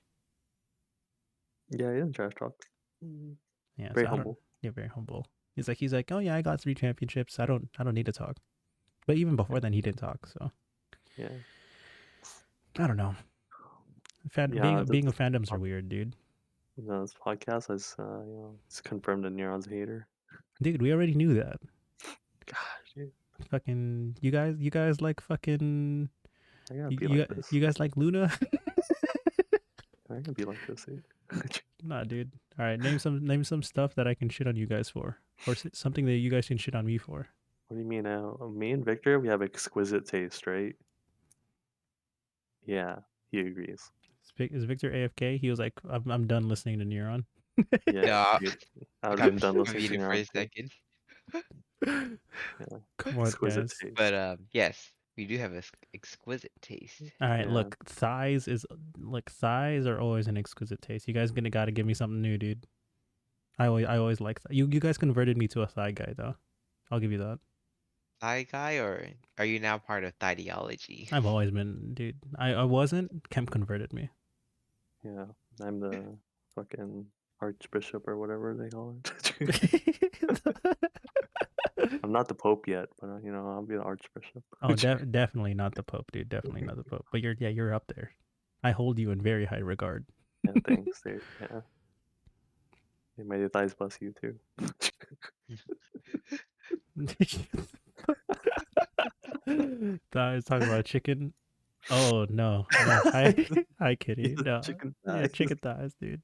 Yeah, he doesn't trash talk. Yeah, Very so I don't. humble. Yeah, very humble. He's like, oh yeah, I got 3 championships. I don't need to talk. But even Yeah, before then, he didn't talk. So yeah, I don't know. yeah. Being a fandoms are weird, dude. This podcast has it's confirmed a Neuron's hater. Dude, we already knew that. Gosh, dude, Fucking you guys like fucking I gotta be like this. you guys like Luna? I gotta be like this, dude. Nah, dude. All right, name some stuff that I can shit on you guys for, or something that you guys can shit on me for. What do you mean now? Me and Victor, we have exquisite taste, right? Yeah, he agrees. Is Victor AFK? He was like, I'm done listening to Neuron. Yeah, No, I would have been I'm done listening to muted for Neuron a too. second. Yeah, Come on, exquisite guys. taste. But yes, we do have a exquisite taste. All right, Yeah, look, thighs are always an exquisite taste. You guys gonna gotta give me something new, dude. I always like you. You guys converted me to a thigh guy though. I'll give you that. Thigh guy, or are you now part of ideology? I've always been, dude. I wasn't. Kemp converted me. yeah. I'm the fucking archbishop or whatever they call it. I'm not the Pope yet, but I'll be the Archbishop. Oh, definitely not the Pope, dude. Definitely not the Pope. But you're up there. I hold you in very high regard. Yeah, thanks, dude. Yeah, may the thighs bless you too. Guys talking about chicken. Oh no, no. Hi, hi, kitty. Yeah, No, chicken yeah, thighs. chicken thighs, dude.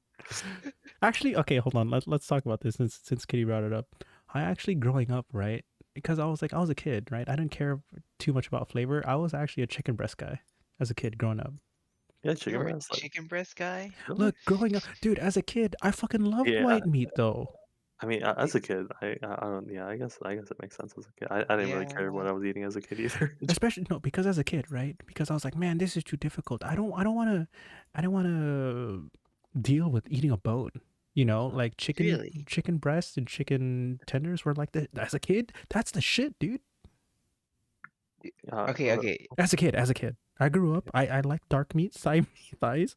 Actually, okay, hold on. Let's talk about this since Kitty brought it up. I actually growing up, right? Because I was a kid, right? I didn't care too much about flavor. I was actually a chicken breast guy as a kid growing up. Yeah, You chicken were a breast. Like, chicken breast guy? really? Look, growing up, dude, as a kid, I fucking loved Yeah, white meat though. I mean, as a kid, I don't. Yeah, I guess it makes sense as a kid. I didn't really care what Yeah. I was eating as a kid either. Especially no, because as a kid, right? Because I was like, man, this is too difficult. I don't want to deal with eating a bone. You know, like Really? chicken breasts and chicken tenders were like the as a kid. That's the shit, dude. Okay, okay. As a kid, I grew up. I like dark meat, thighs.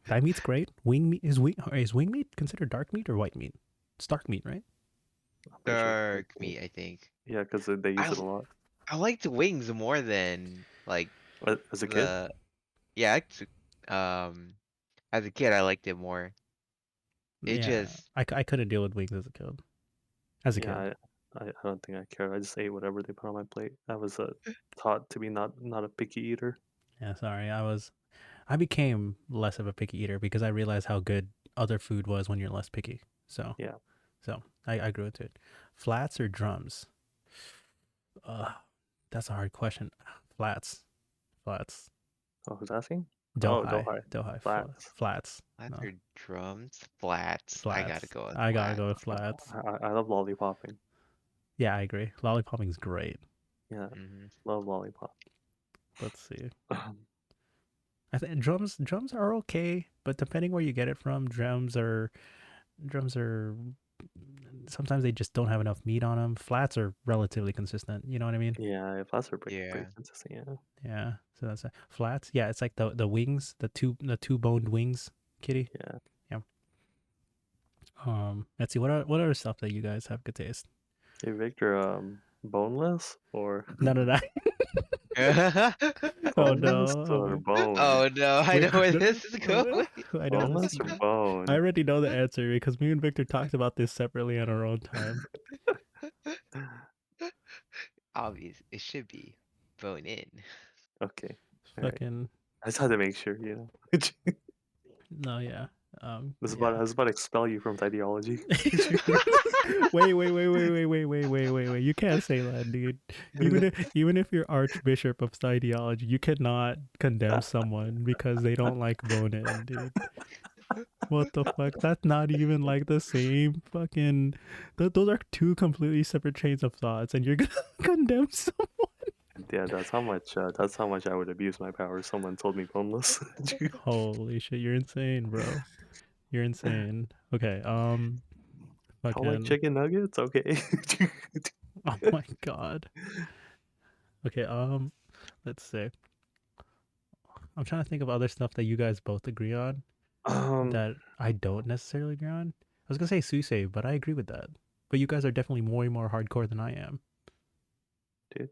Thigh meat's great. Wing meat is wing meat considered dark meat or white meat? It's dark meat, right? I'm pretty sure. Dark meat, I think. Yeah, because they use I it a lot. I liked wings more than like As a kid. the yeah, as a kid I liked it more. It Yeah, just I couldn't deal with wings as a kid. As a Yeah, kid, I don't think I cared. I just ate whatever they put on my plate. I was taught to be not a picky eater. yeah. Sorry, I became less of a picky eater because I realized how good other food was when you're less picky. So Yeah. I grew into it. Flats or drums? Uh, that's a hard question. Flats, flats. Oh, who's asking? Oh, Dohai, Dohai. Dohai, Flats. flats. flats No, or drums? Flats. I gotta flats. go with I gotta flats. go with flats. I love lollipopping. Yeah, I agree. Lollipopping's great. Yeah, Hmm. love lollipop. Let's see. I think drums are okay, but depending where you get it from, drums are sometimes they just don't have enough meat on them. Flats are relatively consistent. You know what I mean? Yeah, flats are pretty Yeah. consistent. Yeah. Yeah. So that's flats. Yeah, it's like the wings, the two boned wings, kitty. Yeah. Yeah. Let's see what other stuff that you guys have good taste. Hey Victor, boneless or None of that. Oh boneless no. Oh or man. bone? Oh no, I Wait, know where no, this is oh, going. I know this. Boneless or I bone? already know the answer because me and Victor talked about this separately on our own time. Obvious. It should be bone in. Okay. All right. Fucking I just had to make sure. no, yeah. I Yeah. was about to expel you from the ideology. Wait. You can't say that, dude. Even if you're Archbishop of ideology, you cannot condemn someone because they don't like bone in, dude. What the fuck? That's not even like the same fucking. Those are two completely separate trains of thoughts, and you're gonna condemn someone. Yeah, that's how much I would abuse my power if someone told me boneless. Holy shit, you're insane, bro. You're insane. Okay, I like fucking. chicken nuggets. Okay. Oh my god. Okay, let's see. I'm trying to think of other stuff that you guys both agree on um, that I don't necessarily agree on. I was gonna say Suisei, but I agree with that. But you guys are definitely way more hardcore than I am. dude.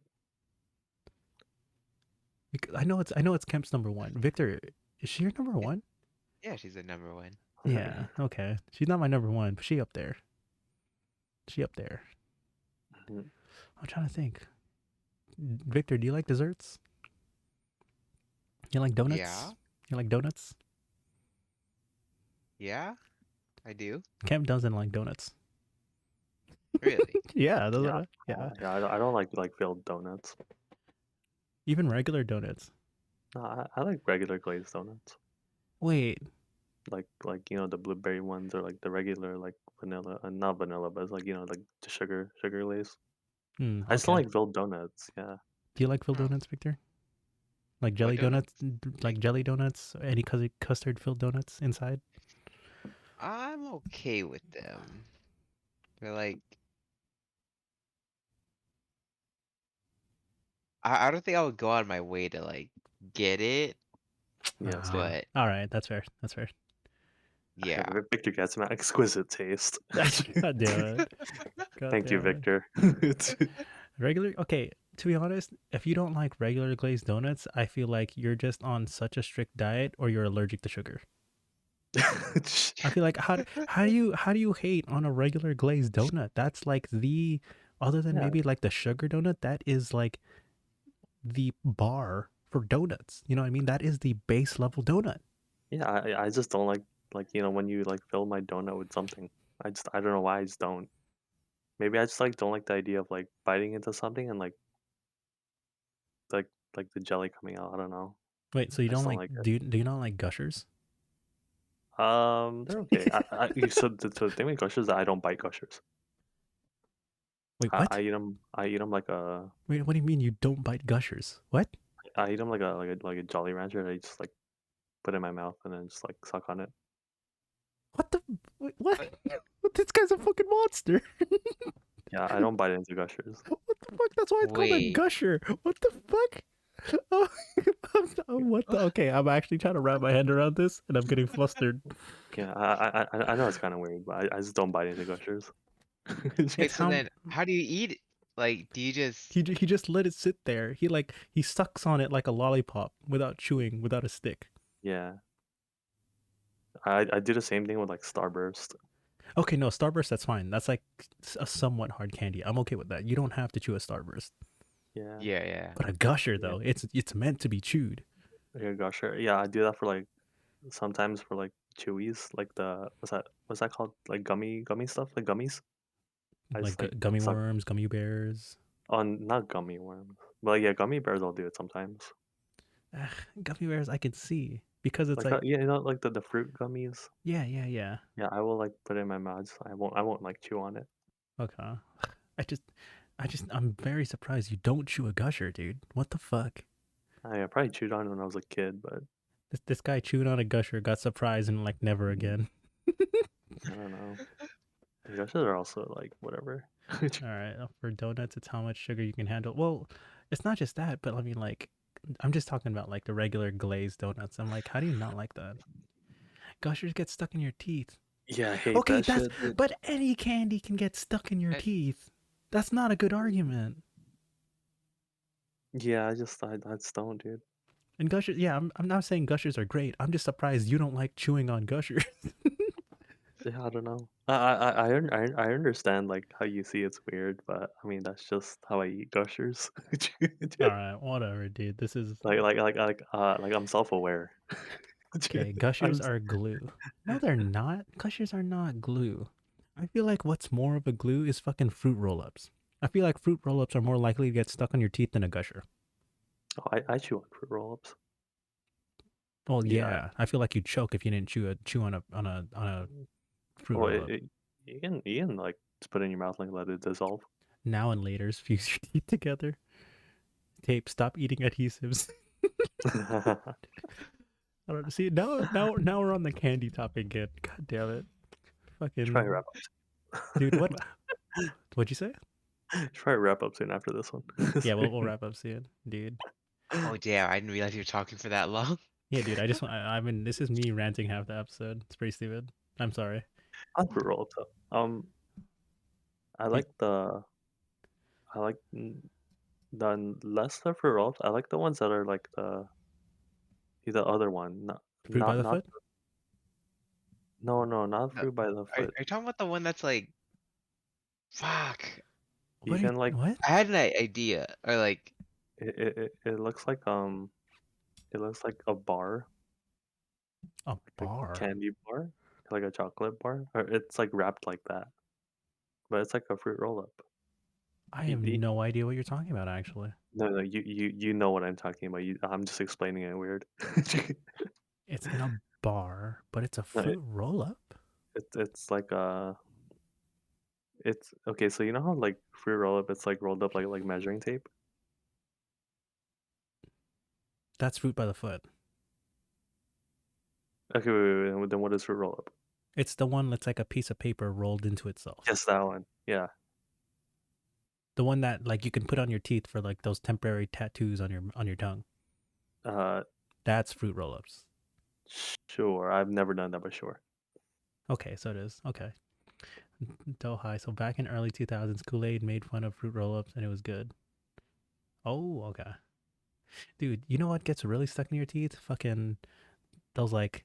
Because I know it's Kemp's number one. Victor, is she your number Yeah, one? yeah, she's the number one. Yeah, okay. She's not my number one, but she up there. She up there. Mhm. I'm trying to think. Victor, do you like desserts? You like Yeah, donuts? You like donuts? yeah, I do. Kemp doesn't like donuts. Really. Yeah, those Yeah, are yeah. yeah. I don't like filled donuts. Even regular donuts. No, I like regular glazed donuts. Wait. Like the blueberry ones or like the regular like vanilla, not vanilla, but it's like like the sugar glaze. I just don't Okay. like filled donuts. Yeah. Do you like filled Huh. donuts, Victor? Like What jelly donuts? donuts? Like jelly donuts? Any custard filled donuts inside? I'm okay with them. They're like, I don't think I would go out of my way to like get it, Yeah, same. Ah, but all right. That's fair. That's fair. Yeah. Victor gets my exquisite taste. God damn it. God Thank you, damn it. Victor. Regular, okay, to be honest, if you don't like regular glazed donuts, I feel like you're just on such a strict diet or you're allergic to sugar. I feel like how do you hate on a regular glazed donut? That's like the other than Yeah, maybe like the sugar donut, that is like the bar for donuts. You know what I mean? That is the base level donut. yeah. I just don't like when you like fill my donut with something. I don't know why I just don't. Maybe I just like don't like the idea of like biting into something and like like the jelly coming out. I don't know. Wait, so you I don't just don't like like it. do you not like gushers? They're okay. So the thing with gushers is that I don't bite gushers. Wait, I what? eat them. I eat them like a. Wait, what do you mean you don't bite gushers? What? I eat them like a Jolly Rancher. I just like put it in my mouth and then just like suck on it. What the wait, what? But This guy's a fucking monster. Yeah, I don't bite into gushers. What the fuck? That's why it's called a wait. gusher. What the fuck? Oh, what the? Okay, I'm actually trying to wrap my head around this, and I'm getting flustered. Yeah, I know it's kind of weird, but I just don't bite into gushers. Wait, It's so how then how do you eat it? Like, do you just he just let it sit there. He sucks on it like a lollipop without chewing, without a stick. Yeah, I do the same thing with like Starburst. Okay, no, Starburst, that's fine. That's like a somewhat hard candy. I'm okay with that. You don't have to chew a Starburst. Yeah, Yeah, yeah. But a gusher yeah, though, it's meant to be chewed. yeah, gusher. Yeah, I do that for like sometimes for like chewies, like the what's that called? Like gummy stuff, like gummies. I Like just like gummy suck worms, gummy bears. on not gummy worms, but like, yeah, gummy bears. I'll do it sometimes. Ugh, gummy bears I can see because it's Like like yeah, like the fruit gummies. yeah, yeah, yeah. Yeah, I will like put it in my mouth. I won't like chew on it. Okay. I just I'm very surprised you don't chew a gusher, dude. What the fuck? I probably chewed on it when I was a kid, but This guy chewed on a gusher, got surprised, and like never again. I don't know. Gushers are also like whatever. All right, for donuts, it's how much sugar you can handle. Well, it's not just that, but I mean, like, I'm just talking about like the regular glazed donuts. I'm like, how do you not like that? Gushers get stuck in your teeth. Yeah, I hate Okay, that that's shit, dude. but any candy can get stuck in your Uh, teeth. That's not a good argument. Yeah, I just don't, dude. And gushers, yeah, I'm not saying gushers are great. I'm just surprised you don't like chewing on gushers. Yeah, I don't know. I understand like how you see it's weird, but I mean that's just how I eat gushers. All right, whatever, dude. This is Like I'm self-aware. okay. I'm Gushers s- are glue. No, they're not. Gushers are not glue. I feel like what's more of a glue is fucking fruit roll-ups. I feel like fruit roll-ups are more likely to get stuck on your teeth than a gusher. oh, I chew on fruit roll-ups. Well, Yeah. yeah. I feel like you'd choke if you didn't chew on a fruit Well, roll-up. you can like just put it in your mouth and like, let it dissolve. Now and later's fuse your teeth together. Tape. Stop eating adhesives. I don't see now we're on the candy topic again. God damn it. Should probably Fucking wrap dude, up. what'd you say? Should probably wrap up soon after this one. Yeah, we'll wrap up soon, dude. oh damn, I didn't realize you were talking for that long. Yeah, dude. I mean, this is me ranting half the episode. It's pretty stupid. I'm sorry. I'll fruit roll-ups up. I You, like I like the less the fruit roll-ups. I like the ones that are like the other one, fruit by the not foot. no, not No, fruit by the are foot. you talking about the one that's like, fuck? You What? can like What? I had an idea, or like, it looks like it looks like a bar, A like a bar? candy bar, like a chocolate bar, or it's like wrapped like that, but it's like a fruit roll-up. I You, have you, no idea what you're talking about. Actually, no, you know what I'm talking about. I'm just explaining it weird. it's in a bar, but it's a No, fruit roll up. it's like it's okay. So you know how like fruit roll-up, it's like rolled up like measuring tape. That's fruit by the foot. Okay, wait. Then what is fruit roll-up? It's the one that's like a piece of paper rolled into itself. Yes, that one. Yeah. The one that like you can put on your teeth for like those temporary tattoos on your tongue. Uh, That's fruit roll ups. sure. I've never done that, but sure. Okay, so it is. Okay. Dough high. So back in early 2000s, Kool-Aid made fun of fruit roll-ups and it was good. Oh, okay. Dude, you know what gets really stuck in your teeth? Fucking those like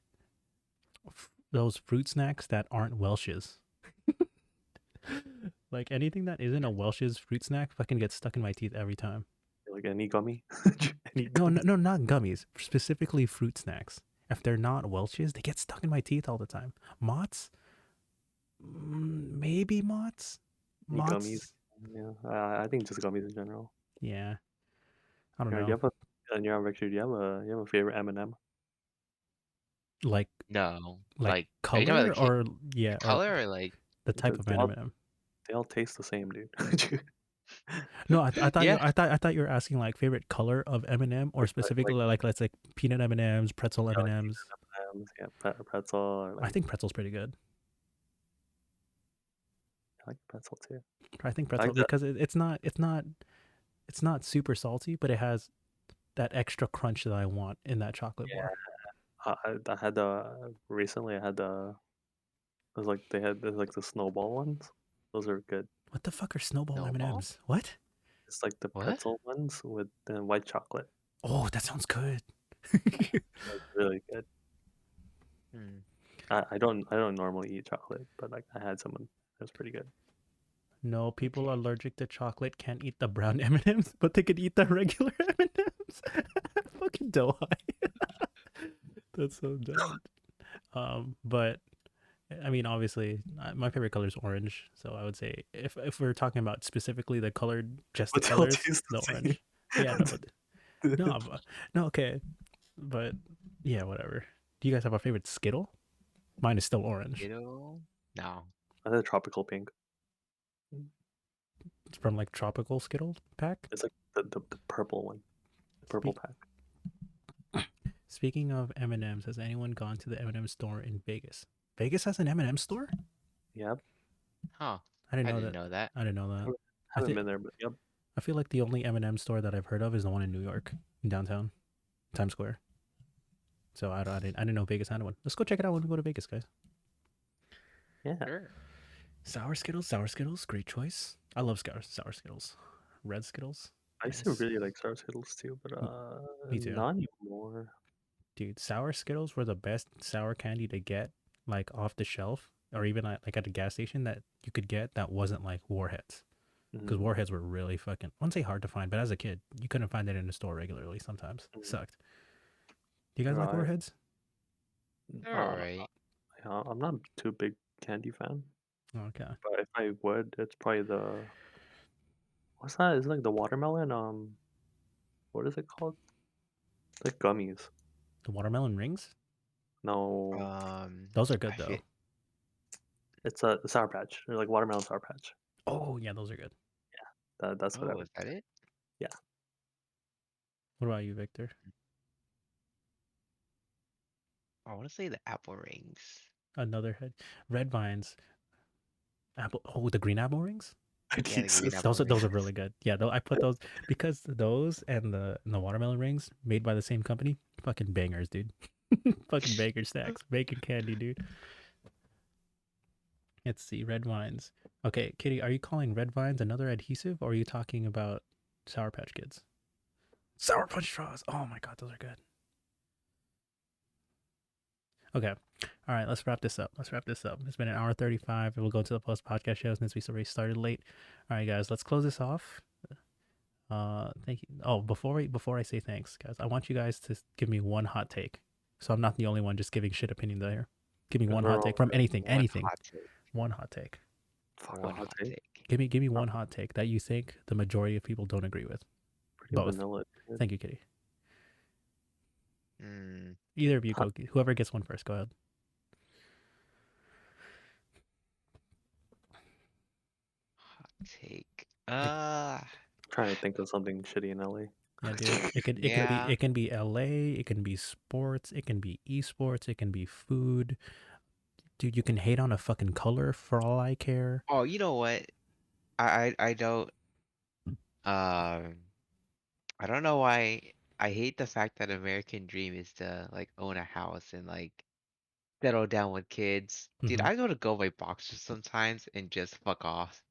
those fruit snacks that aren't Welch's. Like anything that isn't a Welch's fruit snack fucking gets stuck in my teeth every time. Like any gummy, any No, no, gummy. no, not gummies. Specifically fruit snacks. If they're not Welch's, they get stuck in my teeth all the time. Mott's, maybe Mott's. Any gummies. Mott's, Yeah, I think just gummies in general. yeah. I don't Do you know. have a and you're on Victor, do you have a favorite M&M? Like No, like like, are you talking about color or the yeah or color or like? the type of M&M. They all taste the same, dude. No, I thought Yeah. I thought you were asking like favorite color of M&M or specifically Like like let's like peanut M&Ms, pretzel yeah, like M&Ms. peanut M&Ms, yeah, pretzel or I like think pretzel's pretty good. I like pretzel too. I think I pretzel like the because it's not super salty, but it has that extra crunch that I want in that chocolate yeah. bar. I had the recently I had the there's like there's like the snowball ones. Those are good. What the fuck are snowball Snowball? M&Ms? What? It's like the What? pretzel ones with the white chocolate. Oh, that sounds good. Like really good. Hmm. I don't normally eat chocolate, but like I had someone that was pretty good. No, people Okay. allergic to chocolate can't eat the brown M&Ms, but they could eat the regular M&Ms. Fucking dough high. That's so dumb. But I mean, obviously, my favorite color is orange. So I would say if we're talking about specifically the colored, just the But they all colors, taste the the orange. Yeah, no, but same. no, no, okay, but yeah, whatever. Do you guys have a favorite Skittle? Mine is still orange. Skittle? No. I had a tropical pink. It's from like tropical Skittle pack. It's like the purple one, the purple Speak, pack. speaking of M&Ms, has anyone gone to the M&M store in Vegas? Vegas has an M&M store? Yep. Huh. I didn't I know didn't that. know that. I didn't know that. I Haven't think been there, but yep. I feel like the only M&M store that I've heard of is the one in New York, in downtown Times Square. So I didn't know Vegas had one. Let's go check it out when we go to Vegas, guys. Yeah. Sure. Sour Skittles, great choice. I love sour Skittles. Red Skittles, I used to nice. really like Star Skittles too, but Me too. not anymore. Dude, sour Skittles were the best sour candy to get like off the shelf or even like at the gas station that you could get that wasn't like Warheads. Because Mm-hmm. Warheads were really fucking, I wouldn't say hard to find, but as a kid, you couldn't find it in the store regularly sometimes. Mm-hmm. Sucked. Do you guys like Right. Warheads? They're all right. I'm not too big candy fan, Okay. but if I would, it's probably the what's that? Is it like the watermelon? What is it called? It's like gummies. The watermelon rings? No, Those are I good feel. though. it's a Sour Patch. They're like watermelon Sour Patch. Oh, yeah, those are good. That's what I Oh, would. is that it? Yeah. What about you, Victor? I want to say the apple rings. Another head. Red vines. Apple. Oh, the green apple rings? I Yeah, the think so. green apple Those are rings. really good. Yeah, though I put those because those and the watermelon rings made by the same company, fucking bangers, dude. Fucking banger snacks, bacon candy, dude. Let's see, red vines. Okay, Kitty, are you calling red vines another adhesive, or are you talking about Sour Patch Kids? Sour Punch straws. Oh my god, those are good. Okay, all right, let's wrap this up. Let's wrap this up. It's been an hour 35, and we'll go to the post podcast show since we already started late. All right, guys, let's close this off. Thank you. Oh, before I say thanks, guys, I want you guys to give me one hot take, so I'm not the only one just giving shit opinion there. Give me Because one we're hot all take from anything, One anything. hot take. One hot take. fucking One hot hot take. take. Give me Uh, one hot take that you think the majority of people don't agree with. Pretty Both. vanilla. Dude. Thank you, Kitty. Hmm. Either of you Hot, go. Whoever gets one first, go ahead. Hot take. It, trying to think of something shitty in LA. yeah, dude. Yeah. It can be LA. It can be sports. It can be esports. It can be food. Dude, you can hate on a fucking color for all I care. Oh, you know what? I don't. Um. I don't know why. I hate the fact that American dream is to like own a house and like settle down with kids. Dude, Hmm. I go by boxers sometimes and just fuck off.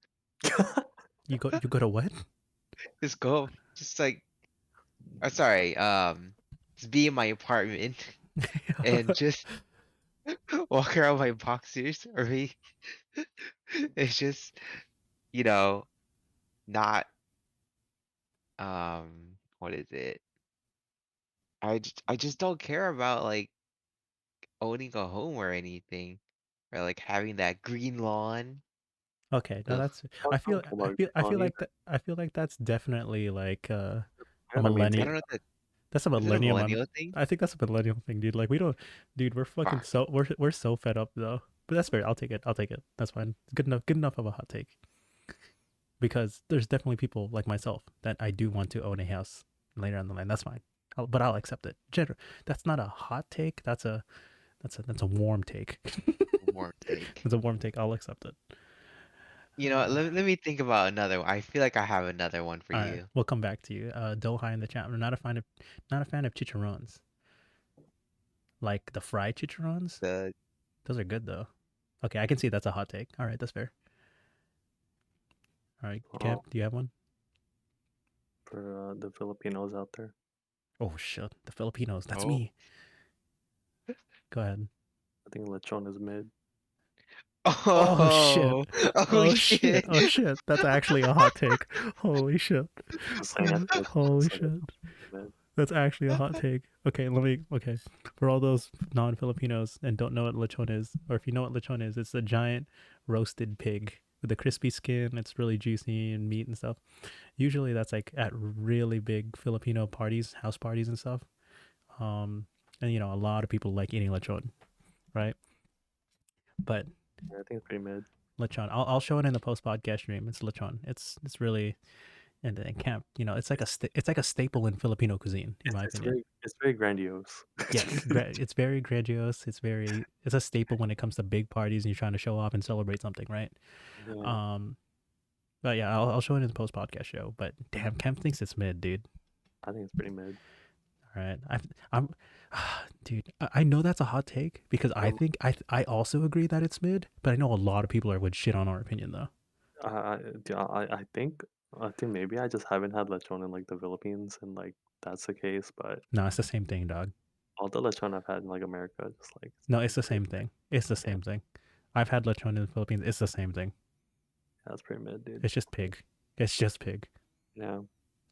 You go to what? Just go, just like, sorry, just be in my apartment and just walk around my boxers, or be, it's just, you know, not, what is it? I just don't care about like owning a home or anything, or like having that green lawn. Okay, now Ugh. that's. I I don't feel. care I about feel. I on feel like either. that. I feel like that's definitely like I a gotta I maintain. millennial. don't know if That's a is it a millennium. millennial thing? I think that's a millennial thing, dude. Like we don't, dude. We're fucking Fuck. so we're so fed up though. But that's fair. I'll take it. I'll take it. That's fine. It's good enough. Good enough of a hot take. Because there's definitely people like myself that I do want to own a house later on the line. That's fine. But I'll accept it. That's not a hot take. That's a warm take. Warm take. It's a warm take. I'll accept it. You know, let me think about another one. I feel like I have another one for All right, you. we'll come back to you. Dohai in the chat. I'm not a fan of chicharrones. Like the fried chicharrones. The Those are good though. Okay, I can see that's a hot take. All right, that's fair. All right, Oh, Kemp, do you have one? for the Filipinos out there, Oh shit, the Filipinos. That's oh. me. Go ahead. I think lechon is mid. Oh shit. Oh, oh Oh shit. shit. Oh shit. That's actually a hot take. Holy shit. Just saying, I feel like Holy it's like shit. mid. That's actually a hot take. Okay, okay. For all those non-Filipinos and don't know what lechon is, or if you know what lechon is, it's a giant roasted pig with a crispy skin. It's really juicy and meat and stuff. Usually that's like at really big Filipino parties, house parties and stuff. Um, and you know, a lot of people like eating lechon, right? But Yeah, I think it's pretty mid. lechon, I'll show it in the post podcast stream. It's lechon. It's really and Camp. You know, it's like a staple in Filipino cuisine, in It's, my it's opinion. very it's very grandiose. Yes, it's very grandiose. It's a staple when it comes to big parties and you're trying to show off and celebrate something, right? Yeah, Um, but yeah, I'll show it in the post podcast show. But damn, Camp thinks it's mid, dude. I think it's pretty mid. All right, I'm, dude. I know that's a hot take because I Um, think I also agree that it's mid, but I know a lot of people would shit on our opinion though. I think maybe I just haven't had lechon in like the Philippines, and like that's the case. But No, it's the same thing, dog. all the lechon I've had in like America, just like No, it's the pretty same thing. It's the yeah, same thing. I've had lechon in the Philippines. It's the same thing. that's pretty mid, dude. It's just pig. It's just pig. Yeah,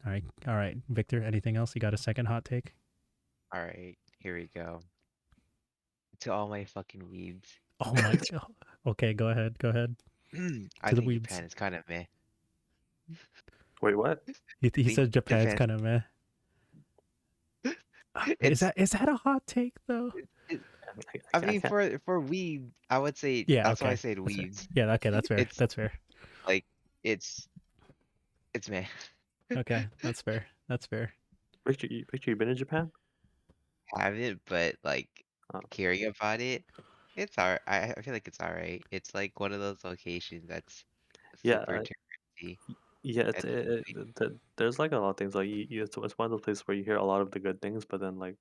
All right, Victor. Anything else? You got a second hot take? All right, here we go. To all my fucking weebs. Oh my. Okay, go ahead. Go ahead. I To the think weebs. Japan is kind of meh. wait, what? He Think said Japan's Japan. kind of meh. It's Is that a hot take though? it, I I mean, can't. for weeb, I would say Yeah. that's why I Okay. said That's fair. weebs. Yeah. Okay. That's fair. It's That's fair. like it's it's meh. Okay. That's fair. That's fair. Victor, you been in Japan? Haven't, but like Uh, hearing about it, it's all. I feel like it's all right. It's like one of those locations that's yeah, super touristy. yeah. And There's like a lot of things like it's one of those places where you hear a lot of the good things, but then like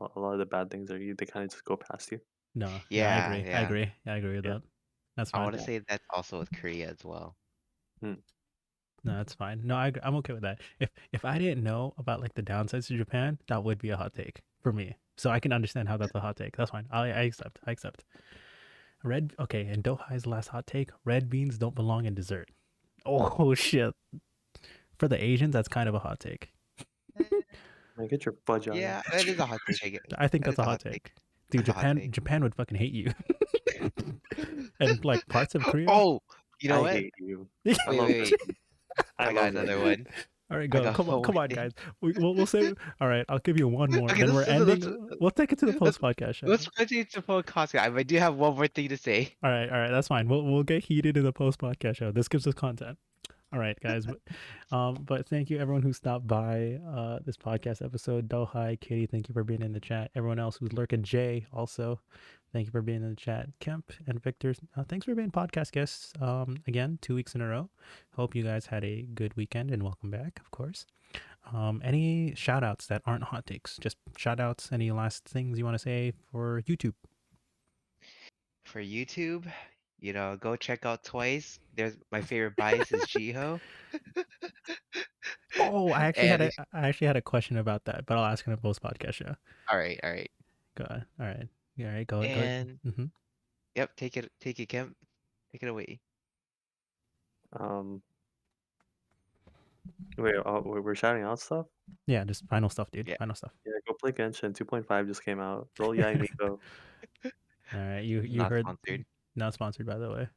a lot of the bad things they kind of just go past you. No. Yeah. I yeah, agree. I yeah. agree. Yeah, I agree with Yeah. that. That's I fine. want to Yeah. say that's also with Korea as well. Hmm. No, that's fine. No, I'm okay with that. If I didn't know about like the downsides to Japan, that would be a hot take for me. So I can understand how that's a hot take. That's fine. I accept. I accept. Red. Okay, and Dohai's last hot take: red beans don't belong in dessert. Oh shit! For the Asians, that's kind of a hot take. Eh, Man, get your fudge out of here. Yeah, that is a hot take, I guess. I think That that's is a a hot hot take. take. Dude, That's a hot take. Japan would fucking hate you, and like parts of Korea. Oh, you know I what? hate you. I Wait, love wait, red wait. beans. I I got love red another beans. one. All right, I go. got one more Come on, thing. guys. We'll save. All right, I'll give you one more. Okay, Then we're ending. We'll take it to the let's post podcast show. let's continue to full cost. I do have one more thing to say. All right, that's fine. We'll get heated in the post podcast show. This gives us content. All right, guys. But thank you everyone who stopped by this podcast episode. Dohai, Katie, thank you for being in the chat. Everyone else who's lurking, Jay, also, thank you for being in the chat. Kemp and Victor, thanks for being podcast guests. Again, 2 weeks in a row. Hope you guys had a good weekend and welcome back, of course. Any shout outs that aren't hot takes? Just shout outs. Any last things you want to say for YouTube? For YouTube, go check out Twice. There's my favorite bias is Jiho. Oh, And if, I actually had a question about that, but I'll ask in a post podcast show. all right, all right. Go ahead. All right. Yeah, all right. Go. And Mm-hmm. yep, take it, Kemp. Take it away. Um, wait, we're shouting out stuff. Yeah, just final stuff, dude. Yeah. Final stuff. Yeah, go play Genshin. 2.5 just came out. Roll Yai Miko. All right. You Not heard. sponsored. Not sponsored, by the way.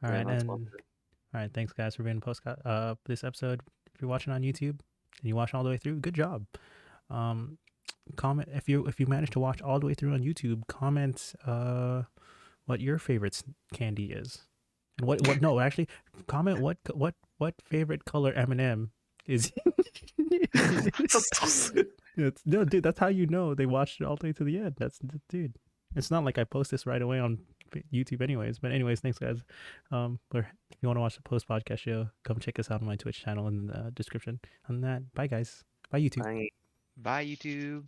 All Yeah, right, not and sponsored. all right. Thanks, guys, for being this episode. If you're watching on YouTube and you watch all the way through, good job. Comment if you managed to watch all the way through on YouTube. Comment what your favorite candy is, and what no actually comment what favorite color M&M is. So sick. No, dude, that's how you know they watched it all the way to the end. Dude. It's not like I post this right away on YouTube, anyways. But anyways, thanks, guys. But if you want to watch the post podcast show, come check us out on my Twitch channel in the description. On that, bye, guys. Bye, YouTube. Bye. Bye, YouTube.